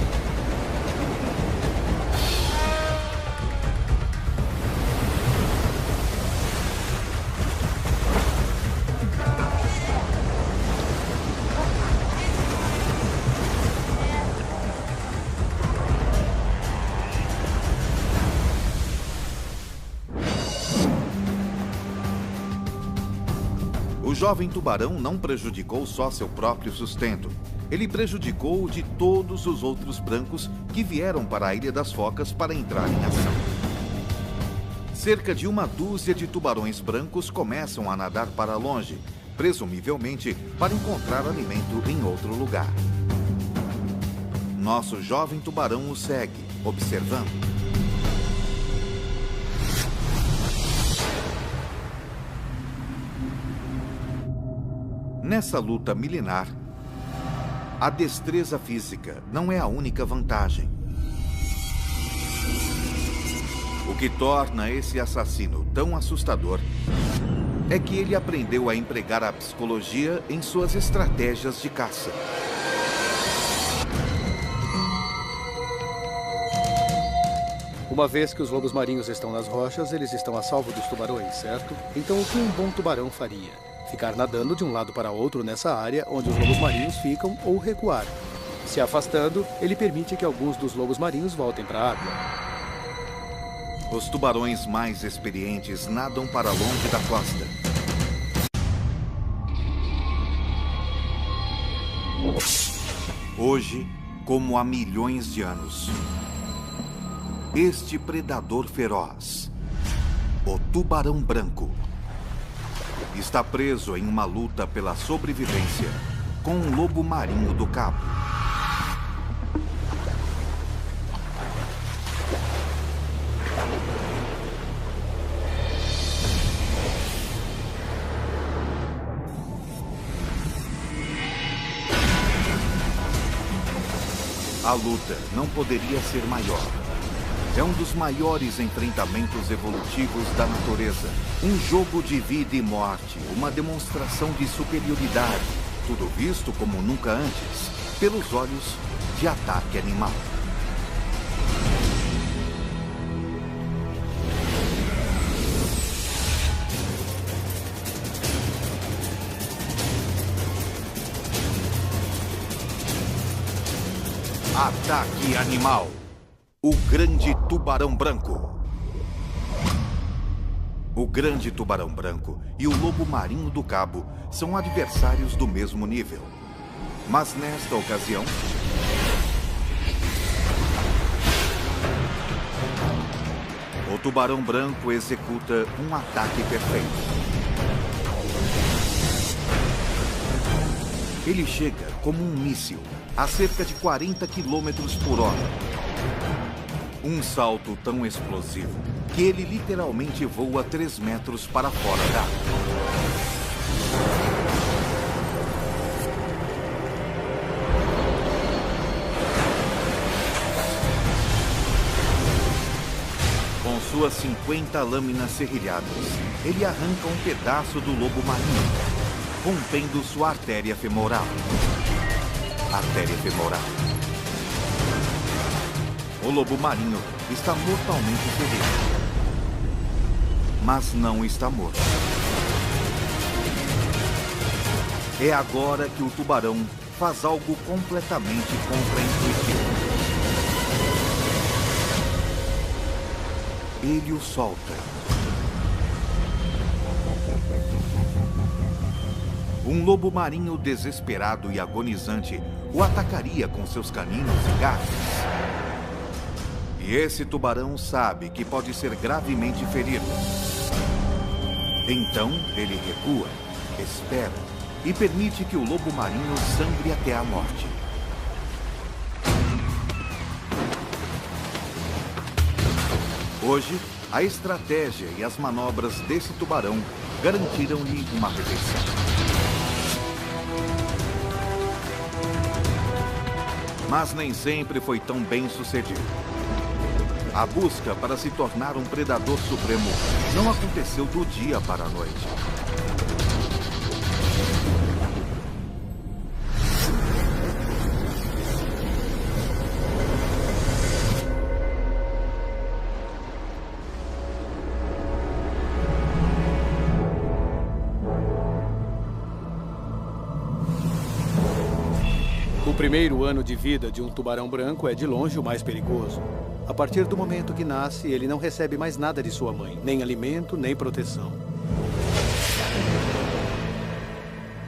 O jovem tubarão não prejudicou só seu próprio sustento. Ele prejudicou o de todos os outros brancos que vieram para a Ilha das Focas para entrar em ação. Cerca de uma dúzia de tubarões brancos começam a nadar para longe, presumivelmente para encontrar alimento em outro lugar. Nosso jovem tubarão o segue, observando. Nessa luta milenar, a destreza física não é a única vantagem. O que torna esse assassino tão assustador é que ele aprendeu a empregar a psicologia em suas estratégias de caça. Uma vez que os lobos marinhos estão nas rochas, eles estão a salvo dos tubarões, certo? Então o que um bom tubarão faria? Ficar nadando de um lado para outro nessa área onde os lobos marinhos ficam ou recuar. Se afastando, ele permite que alguns dos lobos marinhos voltem para a água. Os tubarões mais experientes nadam para longe da costa. Hoje, como há milhões de anos, este predador feroz, o tubarão branco, está preso em uma luta pela sobrevivência com um lobo marinho do cabo. A luta não poderia ser maior. É um dos maiores enfrentamentos evolutivos da natureza. Um jogo de vida e morte, uma demonstração de superioridade. Tudo visto como nunca antes, pelos olhos de Ataque Animal. Ataque Animal. O Grande Tubarão Branco. O Grande Tubarão Branco e o Lobo Marinho do Cabo são adversários do mesmo nível. Mas nesta ocasião, o tubarão branco executa um ataque perfeito. Ele chega como um míssil a cerca de 40 km por hora. Um salto tão explosivo que ele literalmente voa 3 metros para fora da água. Com suas 50 lâminas serrilhadas, ele arranca um pedaço do lobo marinho, rompendo sua artéria femoral. Artéria femoral. O lobo marinho está mortalmente ferido. Mas não está morto. É agora que o tubarão faz algo completamente contraintuitivo. Ele o solta. Um lobo marinho desesperado e agonizante o atacaria com seus caninos e garras. E esse tubarão sabe que pode ser gravemente ferido. Então ele recua, espera e permite que o lobo marinho sangre até a morte. Hoje, a estratégia e as manobras desse tubarão garantiram-lhe uma refeição. Mas nem sempre foi tão bem sucedido. A busca para se tornar um predador supremo não aconteceu do dia para a noite. O primeiro ano de vida de um tubarão branco é de longe o mais perigoso. A partir do momento que nasce, ele não recebe mais nada de sua mãe, nem alimento, nem proteção.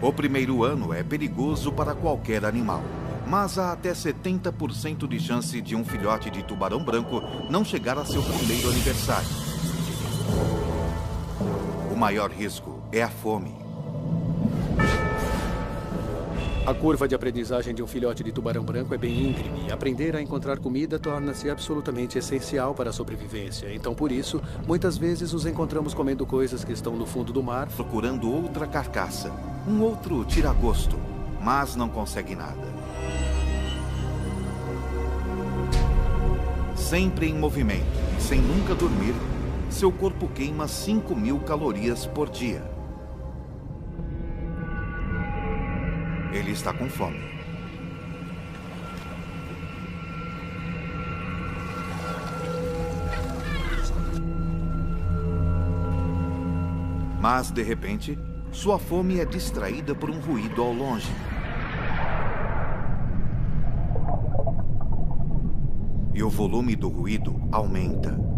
O primeiro ano é perigoso para qualquer animal, mas há até 70% de chance de um filhote de tubarão branco não chegar a seu primeiro aniversário. O maior risco é a fome. A curva de aprendizagem de um filhote de tubarão branco é bem íngreme e aprender a encontrar comida torna-se absolutamente essencial para a sobrevivência. Então, por isso, muitas vezes os encontramos comendo coisas que estão no fundo do mar, procurando outra carcaça, um outro tiragosto, mas não consegue nada. Sempre em movimento e sem nunca dormir, seu corpo queima 5.000 calorias por dia. Ele está com fome. Mas, de repente, sua fome é distraída por um ruído ao longe. E o volume do ruído aumenta.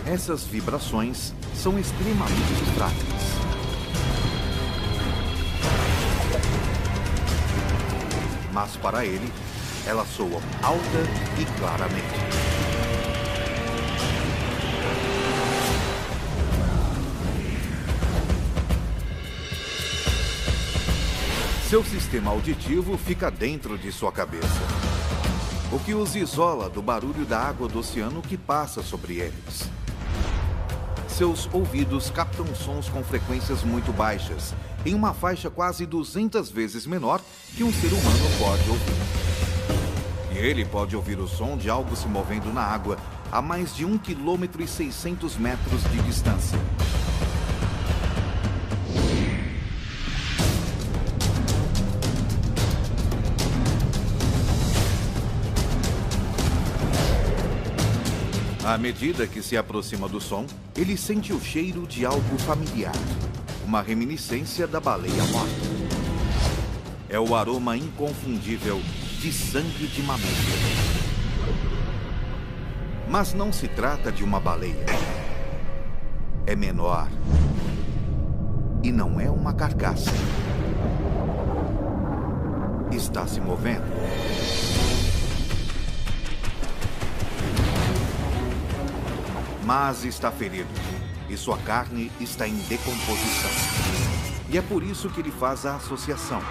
Essas vibrações são extremamente frágeis. Mas para ele, elas soam alta e claramente. Seu sistema auditivo fica dentro de sua cabeça, o que os isola do barulho da água do oceano que passa sobre eles. Seus ouvidos captam sons com frequências muito baixas, em uma faixa quase 200 vezes menor que um ser humano pode ouvir. E ele pode ouvir o som de algo se movendo na água a mais de 1,6 km de distância. À medida que se aproxima do som, ele sente o cheiro de algo familiar, uma reminiscência da baleia morta. É o aroma inconfundível de sangue de mamífero. Mas não se trata de uma baleia. É menor. E não é uma carcaça. Está se movendo. Mas está ferido. E sua carne está em decomposição. E é por isso que ele faz a associação.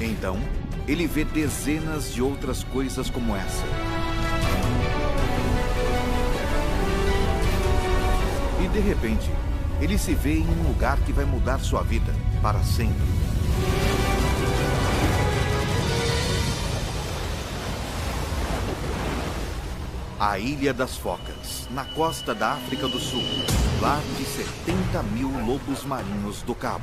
Então, ele vê dezenas de outras coisas como essa. E de repente, ele se vê em um lugar que vai mudar sua vida para sempre. A Ilha das Focas, na costa da África do Sul, lar de 70 mil lobos marinhos do Cabo.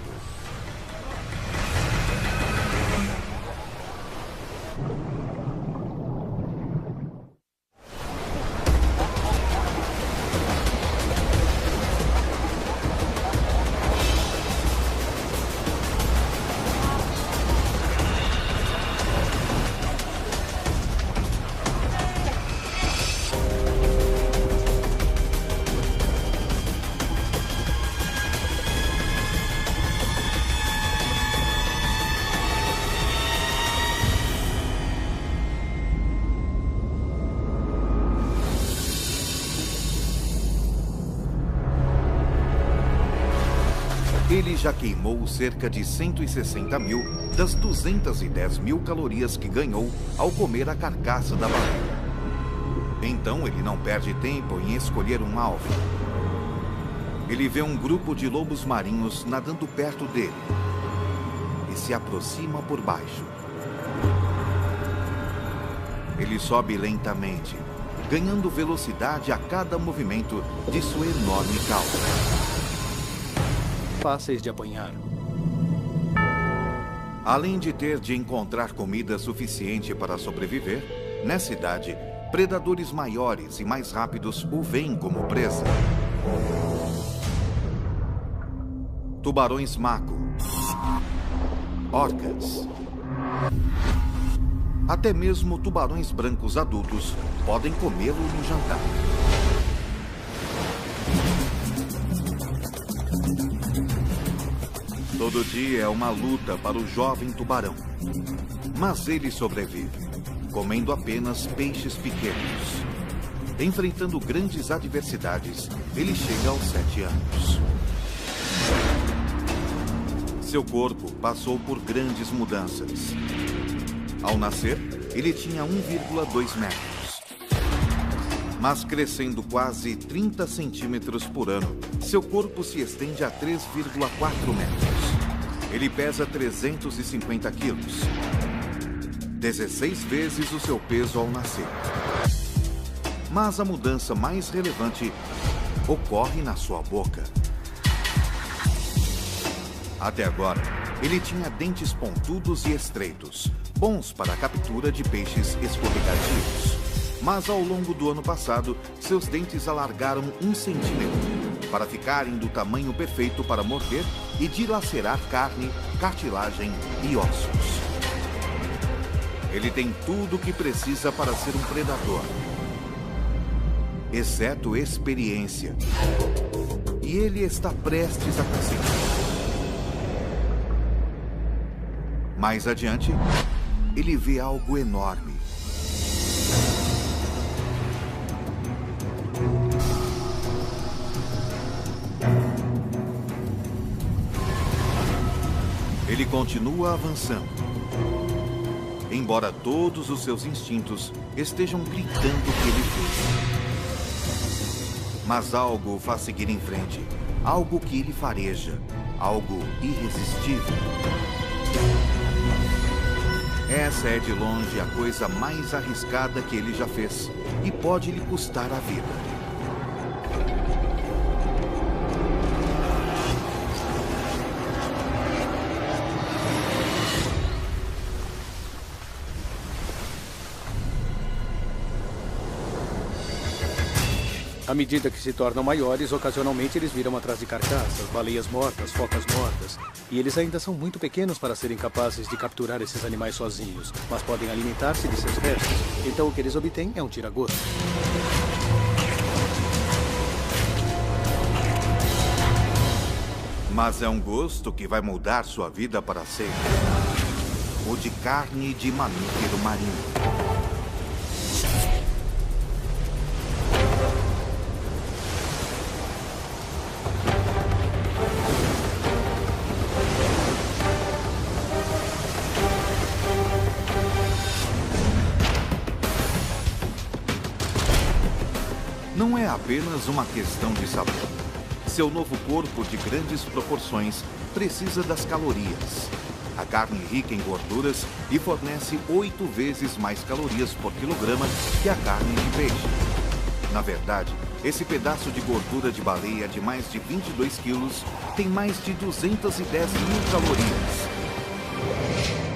Ele já queimou cerca de 160 mil das 210 mil calorias que ganhou ao comer a carcaça da baleia. Então ele não perde tempo em escolher um alvo. Ele vê um grupo de lobos marinhos nadando perto dele e se aproxima por baixo. Ele sobe lentamente, ganhando velocidade a cada movimento de sua enorme cauda. Fáceis de apanhar. Além de ter de encontrar comida suficiente para sobreviver, nessa idade, predadores maiores e mais rápidos o veem como presa. Tubarões maco, orcas, até mesmo tubarões brancos adultos podem comê-lo no jantar. Todo dia é uma luta para o jovem tubarão. Mas ele sobrevive, comendo apenas peixes pequenos. Enfrentando grandes adversidades, ele chega aos 7 anos. Seu corpo passou por grandes mudanças. Ao nascer, ele tinha 1,2 metros. Mas crescendo quase 30 centímetros por ano, seu corpo se estende a 3,4 metros. Ele pesa 350 quilos. 16 vezes o seu peso ao nascer. Mas a mudança mais relevante ocorre na sua boca. Até agora, ele tinha dentes pontudos e estreitos, bons para a captura de peixes escorregadios. Mas ao longo do ano passado, seus dentes alargaram 1 centímetro para ficarem do tamanho perfeito para morder e dilacerar carne, cartilagem e ossos. Ele tem tudo o que precisa para ser um predador, exceto experiência. E ele está prestes a conseguir. Mais adiante, ele vê algo enorme. Ele continua avançando, embora todos os seus instintos estejam gritando que ele fez. Mas algo o faz seguir em frente, algo que ele fareja, algo irresistível. Essa é de longe a coisa mais arriscada que ele já fez e pode lhe custar a vida. À medida que se tornam maiores, ocasionalmente eles viram atrás de carcaças, baleias mortas, focas mortas. E eles ainda são muito pequenos para serem capazes de capturar esses animais sozinhos, mas podem alimentar-se de seus restos. Então o que eles obtêm é um tira-gosto. Mas é um gosto que vai mudar sua vida para sempre. O de carne de mamífero marinho. Não é apenas uma questão de sabor. Seu novo corpo de grandes proporções precisa das calorias. A carne rica em gorduras e fornece 8 vezes mais calorias por quilograma que a carne de peixe. Na verdade, esse pedaço de gordura de baleia de mais de 22 quilos tem mais de 210 mil calorias.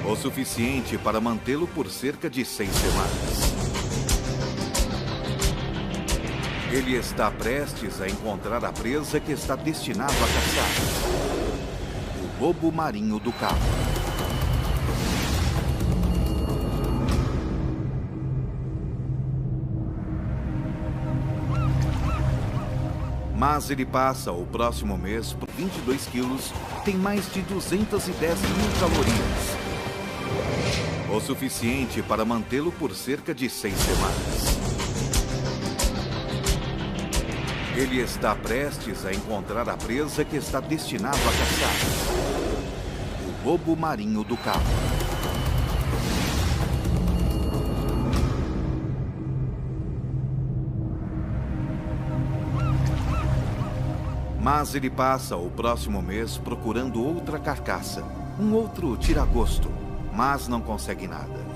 O suficiente para mantê-lo por cerca de 6 semanas. Ele está prestes a encontrar a presa que está destinado a caçar. O lobo marinho do Cabo. Mas ele passa o próximo mês por 22 quilos, tem mais de 210 mil calorias. O suficiente para mantê-lo por cerca de 6 semanas. Ele está prestes a encontrar a presa que está destinado a caçar. O lobo marinho do Cabo. Mas ele passa o próximo mês procurando outra carcaça, um outro tira-gosto, mas não consegue nada.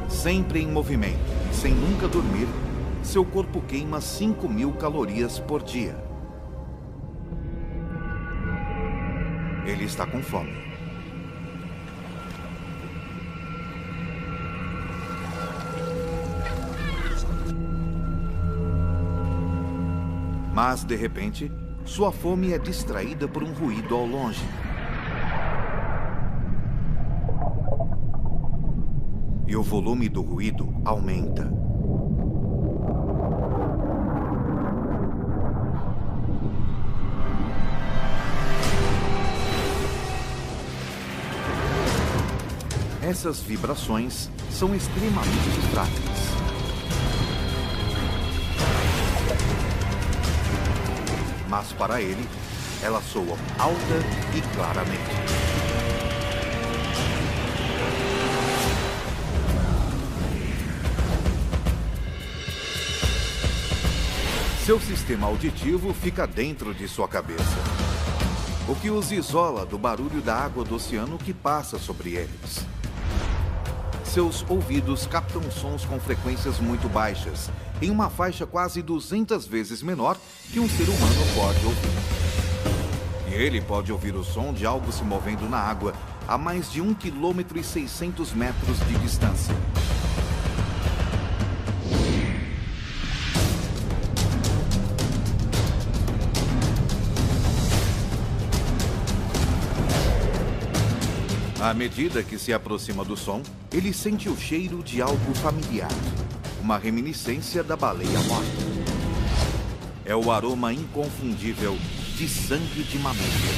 Sempre em movimento e sem nunca dormir, seu corpo queima 5.000 calorias por dia. Ele está com fome. Mas, de repente, sua fome é distraída por um ruído ao longe. E o volume do ruído aumenta. Essas vibrações são extremamente frágeis. Mas para ele, elas soam alta e claramente. Seu sistema auditivo fica dentro de sua cabeça, o que os isola do barulho da água do oceano que passa sobre eles. Seus ouvidos captam sons com frequências muito baixas, em uma faixa quase 200 vezes menor que um ser humano pode ouvir. E ele pode ouvir o som de algo se movendo na água a mais de 1,6 km de distância. À medida que se aproxima do som, ele sente o cheiro de algo familiar. Uma reminiscência da baleia morta. É o aroma inconfundível de sangue de mamífero.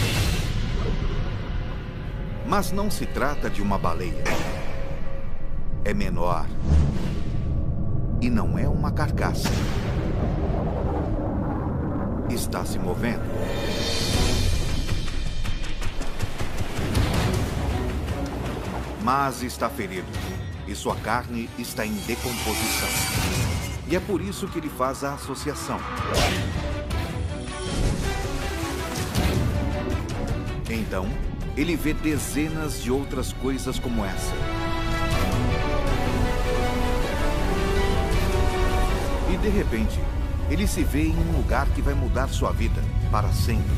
Mas não se trata de uma baleia. É menor. E não é uma carcaça. Está se movendo. Mas está ferido, e sua carne está em decomposição. E é por isso que ele faz a associação. Então, ele vê dezenas de outras coisas como essa. E de repente, ele se vê em um lugar que vai mudar sua vida para sempre.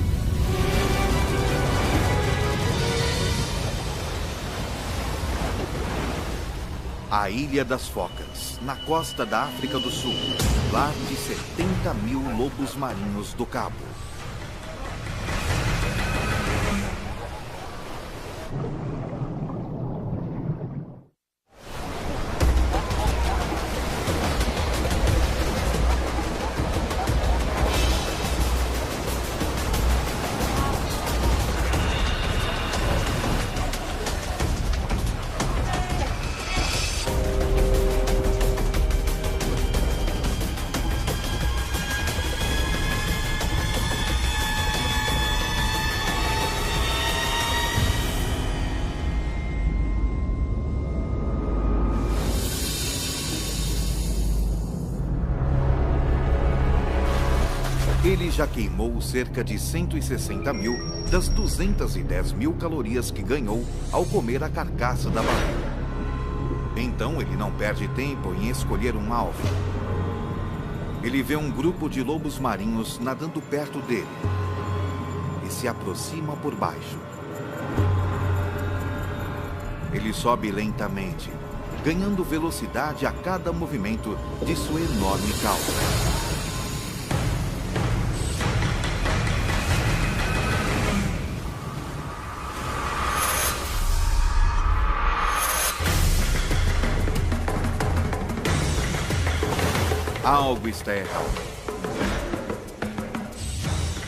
A Ilha das Focas, na costa da África do Sul, lar de 70.000 lobos marinhos do Cabo. Ele já queimou cerca de 160.000 das 210.000 calorias que ganhou ao comer a carcaça da baleia. Então ele não perde tempo em escolher um alvo. Ele vê um grupo de lobos marinhos nadando perto dele e se aproxima por baixo. Ele sobe lentamente, ganhando velocidade a cada movimento de sua enorme cauda. Algo está errado.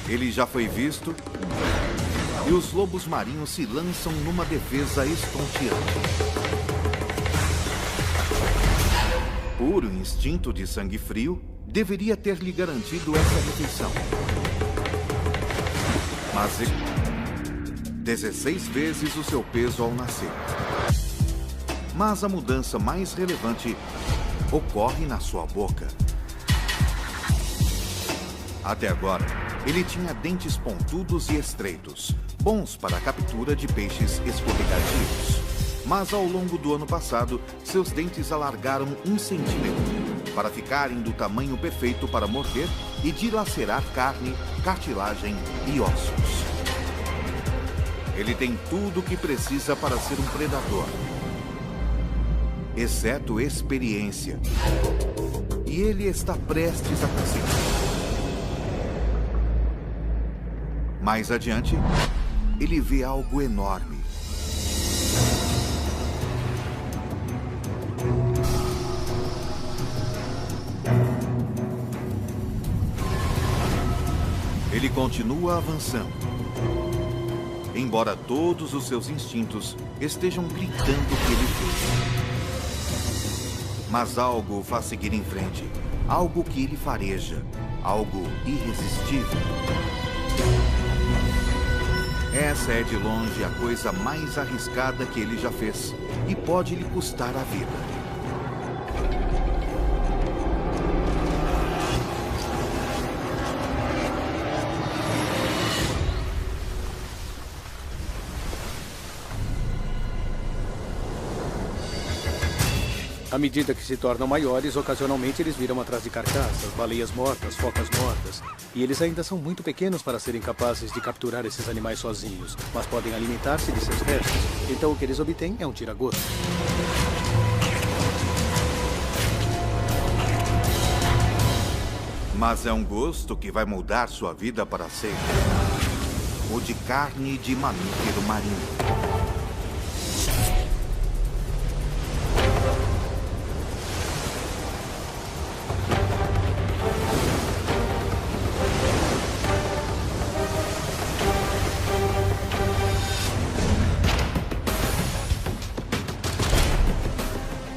Ele já foi visto e os lobos marinhos se lançam numa defesa estonteante. Puro instinto de sangue frio deveria ter lhe garantido essa refeição. Mas ele 16 vezes o seu peso ao nascer. Mas a mudança mais relevante ocorre na sua boca. Até agora, ele tinha dentes pontudos e estreitos, bons para a captura de peixes escorregadios. Mas ao longo do ano passado, seus dentes alargaram 1 centímetro para ficarem do tamanho perfeito para morder e dilacerar carne, cartilagem e ossos. Ele tem tudo o que precisa para ser um predador, exceto experiência. E ele está prestes a conseguir. Mais adiante, ele vê algo enorme. Ele continua avançando, embora todos os seus instintos estejam gritando que ele fez. Mas algo o faz seguir em frente, algo que ele fareja, algo irresistível. Essa é de longe a coisa mais arriscada que ele já fez e pode lhe custar a vida. À medida que se tornam maiores, ocasionalmente eles viram atrás de carcaças, baleias mortas, focas mortas. E eles ainda são muito pequenos para serem capazes de capturar esses animais sozinhos, mas podem alimentar-se de seus restos. Então o que eles obtêm é um tira-gosto. Mas é um gosto que vai mudar sua vida para sempre. O de carne de mamífero marinho.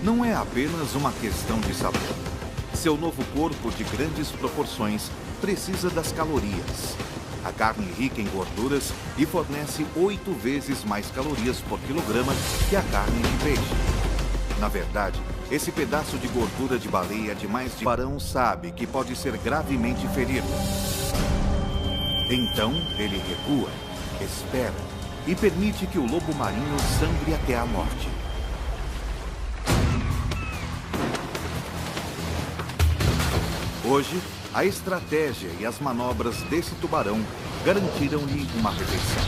Não é apenas uma questão de sabor. Seu novo corpo de grandes proporções precisa das calorias. A carne é rica em gorduras e fornece 8 vezes mais calorias por quilograma que a carne de peixe. Na verdade, esse pedaço de gordura de baleia demais de tubarão sabe que pode ser gravemente ferido. Então, ele recua, espera e permite que o lobo marinho sangre até a morte. Hoje, a estratégia e as manobras desse tubarão garantiram-lhe uma refeição.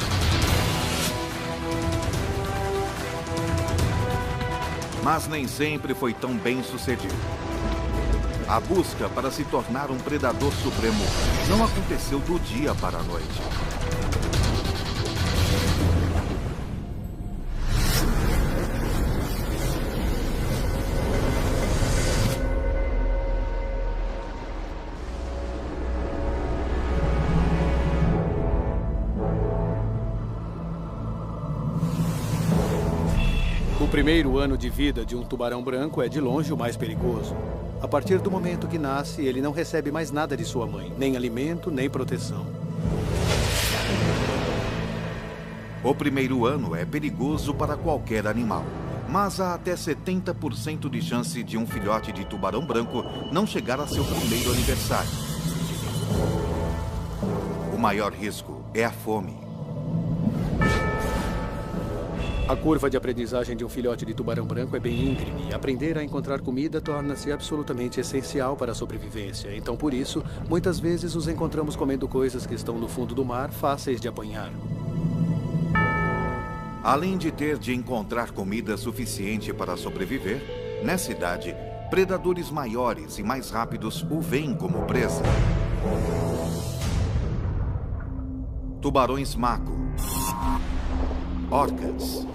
Mas nem sempre foi tão bem sucedido. A busca para se tornar um predador supremo não aconteceu do dia para a noite. O primeiro ano de vida de um tubarão branco é de longe o mais perigoso. A partir do momento que nasce, ele não recebe mais nada de sua mãe, nem alimento, nem proteção. O primeiro ano é perigoso para qualquer animal, mas há até 70% de chance de um filhote de tubarão branco não chegar a seu primeiro aniversário. O maior risco é a fome. A curva de aprendizagem de um filhote de tubarão branco é bem íngreme e aprender a encontrar comida torna-se absolutamente essencial para a sobrevivência. Então, por isso, muitas vezes os encontramos comendo coisas que estão no fundo do mar, fáceis de apanhar. Além de ter de encontrar comida suficiente para sobreviver, nessa idade, predadores maiores e mais rápidos o veem como presa. Tubarões mako, orcas,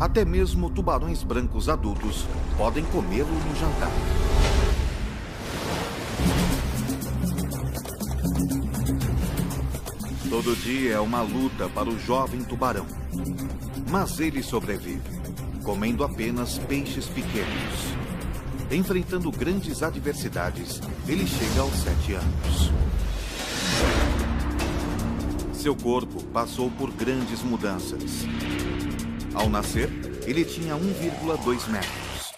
até mesmo tubarões brancos adultos podem comê-lo no jantar. Todo dia é uma luta para o jovem tubarão. Mas ele sobrevive, comendo apenas peixes pequenos. Enfrentando grandes adversidades, ele chega aos 7 anos. Seu corpo passou por grandes mudanças. Ao nascer, ele tinha 1,2 metros.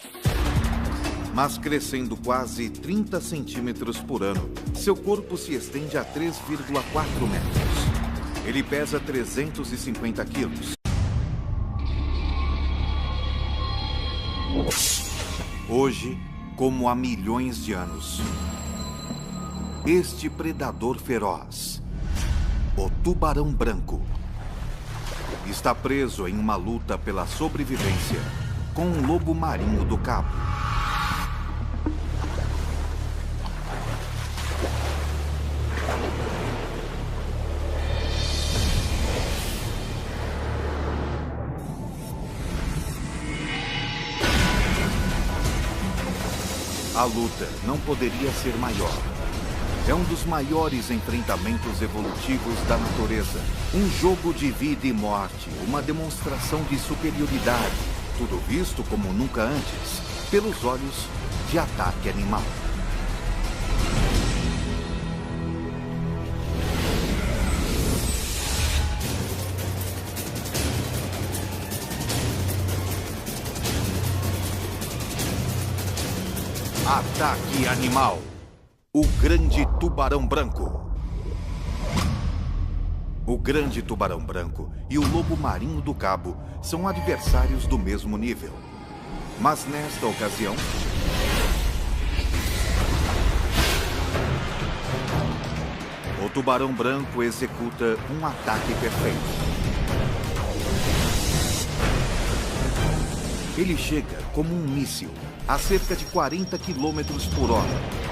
Mas crescendo quase 30 centímetros por ano, seu corpo se estende a 3,4 metros. Ele pesa 350 quilos. Hoje, como há milhões de anos, este predador feroz, o tubarão branco, está preso em uma luta pela sobrevivência com um lobo marinho do Cabo. A luta não poderia ser maior. É um dos maiores enfrentamentos evolutivos da natureza. Um jogo de vida e morte, uma demonstração de superioridade, tudo visto como nunca antes, pelos olhos de ataque animal. Ataque animal. O grande tubarão branco. O grande tubarão branco e o lobo marinho do Cabo são adversários do mesmo nível. Mas nesta ocasião, o tubarão branco executa um ataque perfeito. Ele chega como um míssil a cerca de 40 km por hora.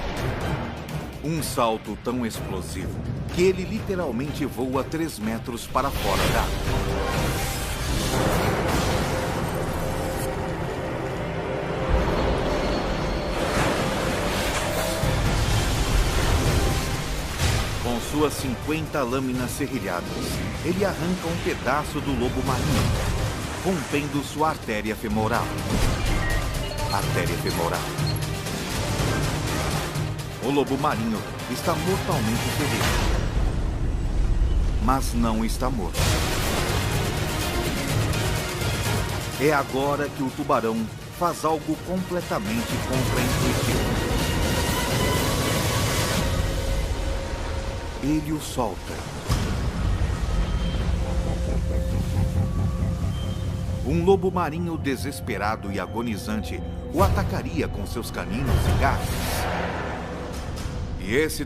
Um salto tão explosivo que ele literalmente voa 3 metros para fora d'água. Com suas 50 lâminas serrilhadas, ele arranca um pedaço do lobo marinho, rompendo sua artéria femoral. Artéria femoral. O lobo marinho está mortalmente ferido. Mas não está morto. É agora que o tubarão faz algo completamente contraintuitivo. Ele o solta. Um lobo marinho desesperado e agonizante o atacaria com seus caninos e garras. E esse tubarão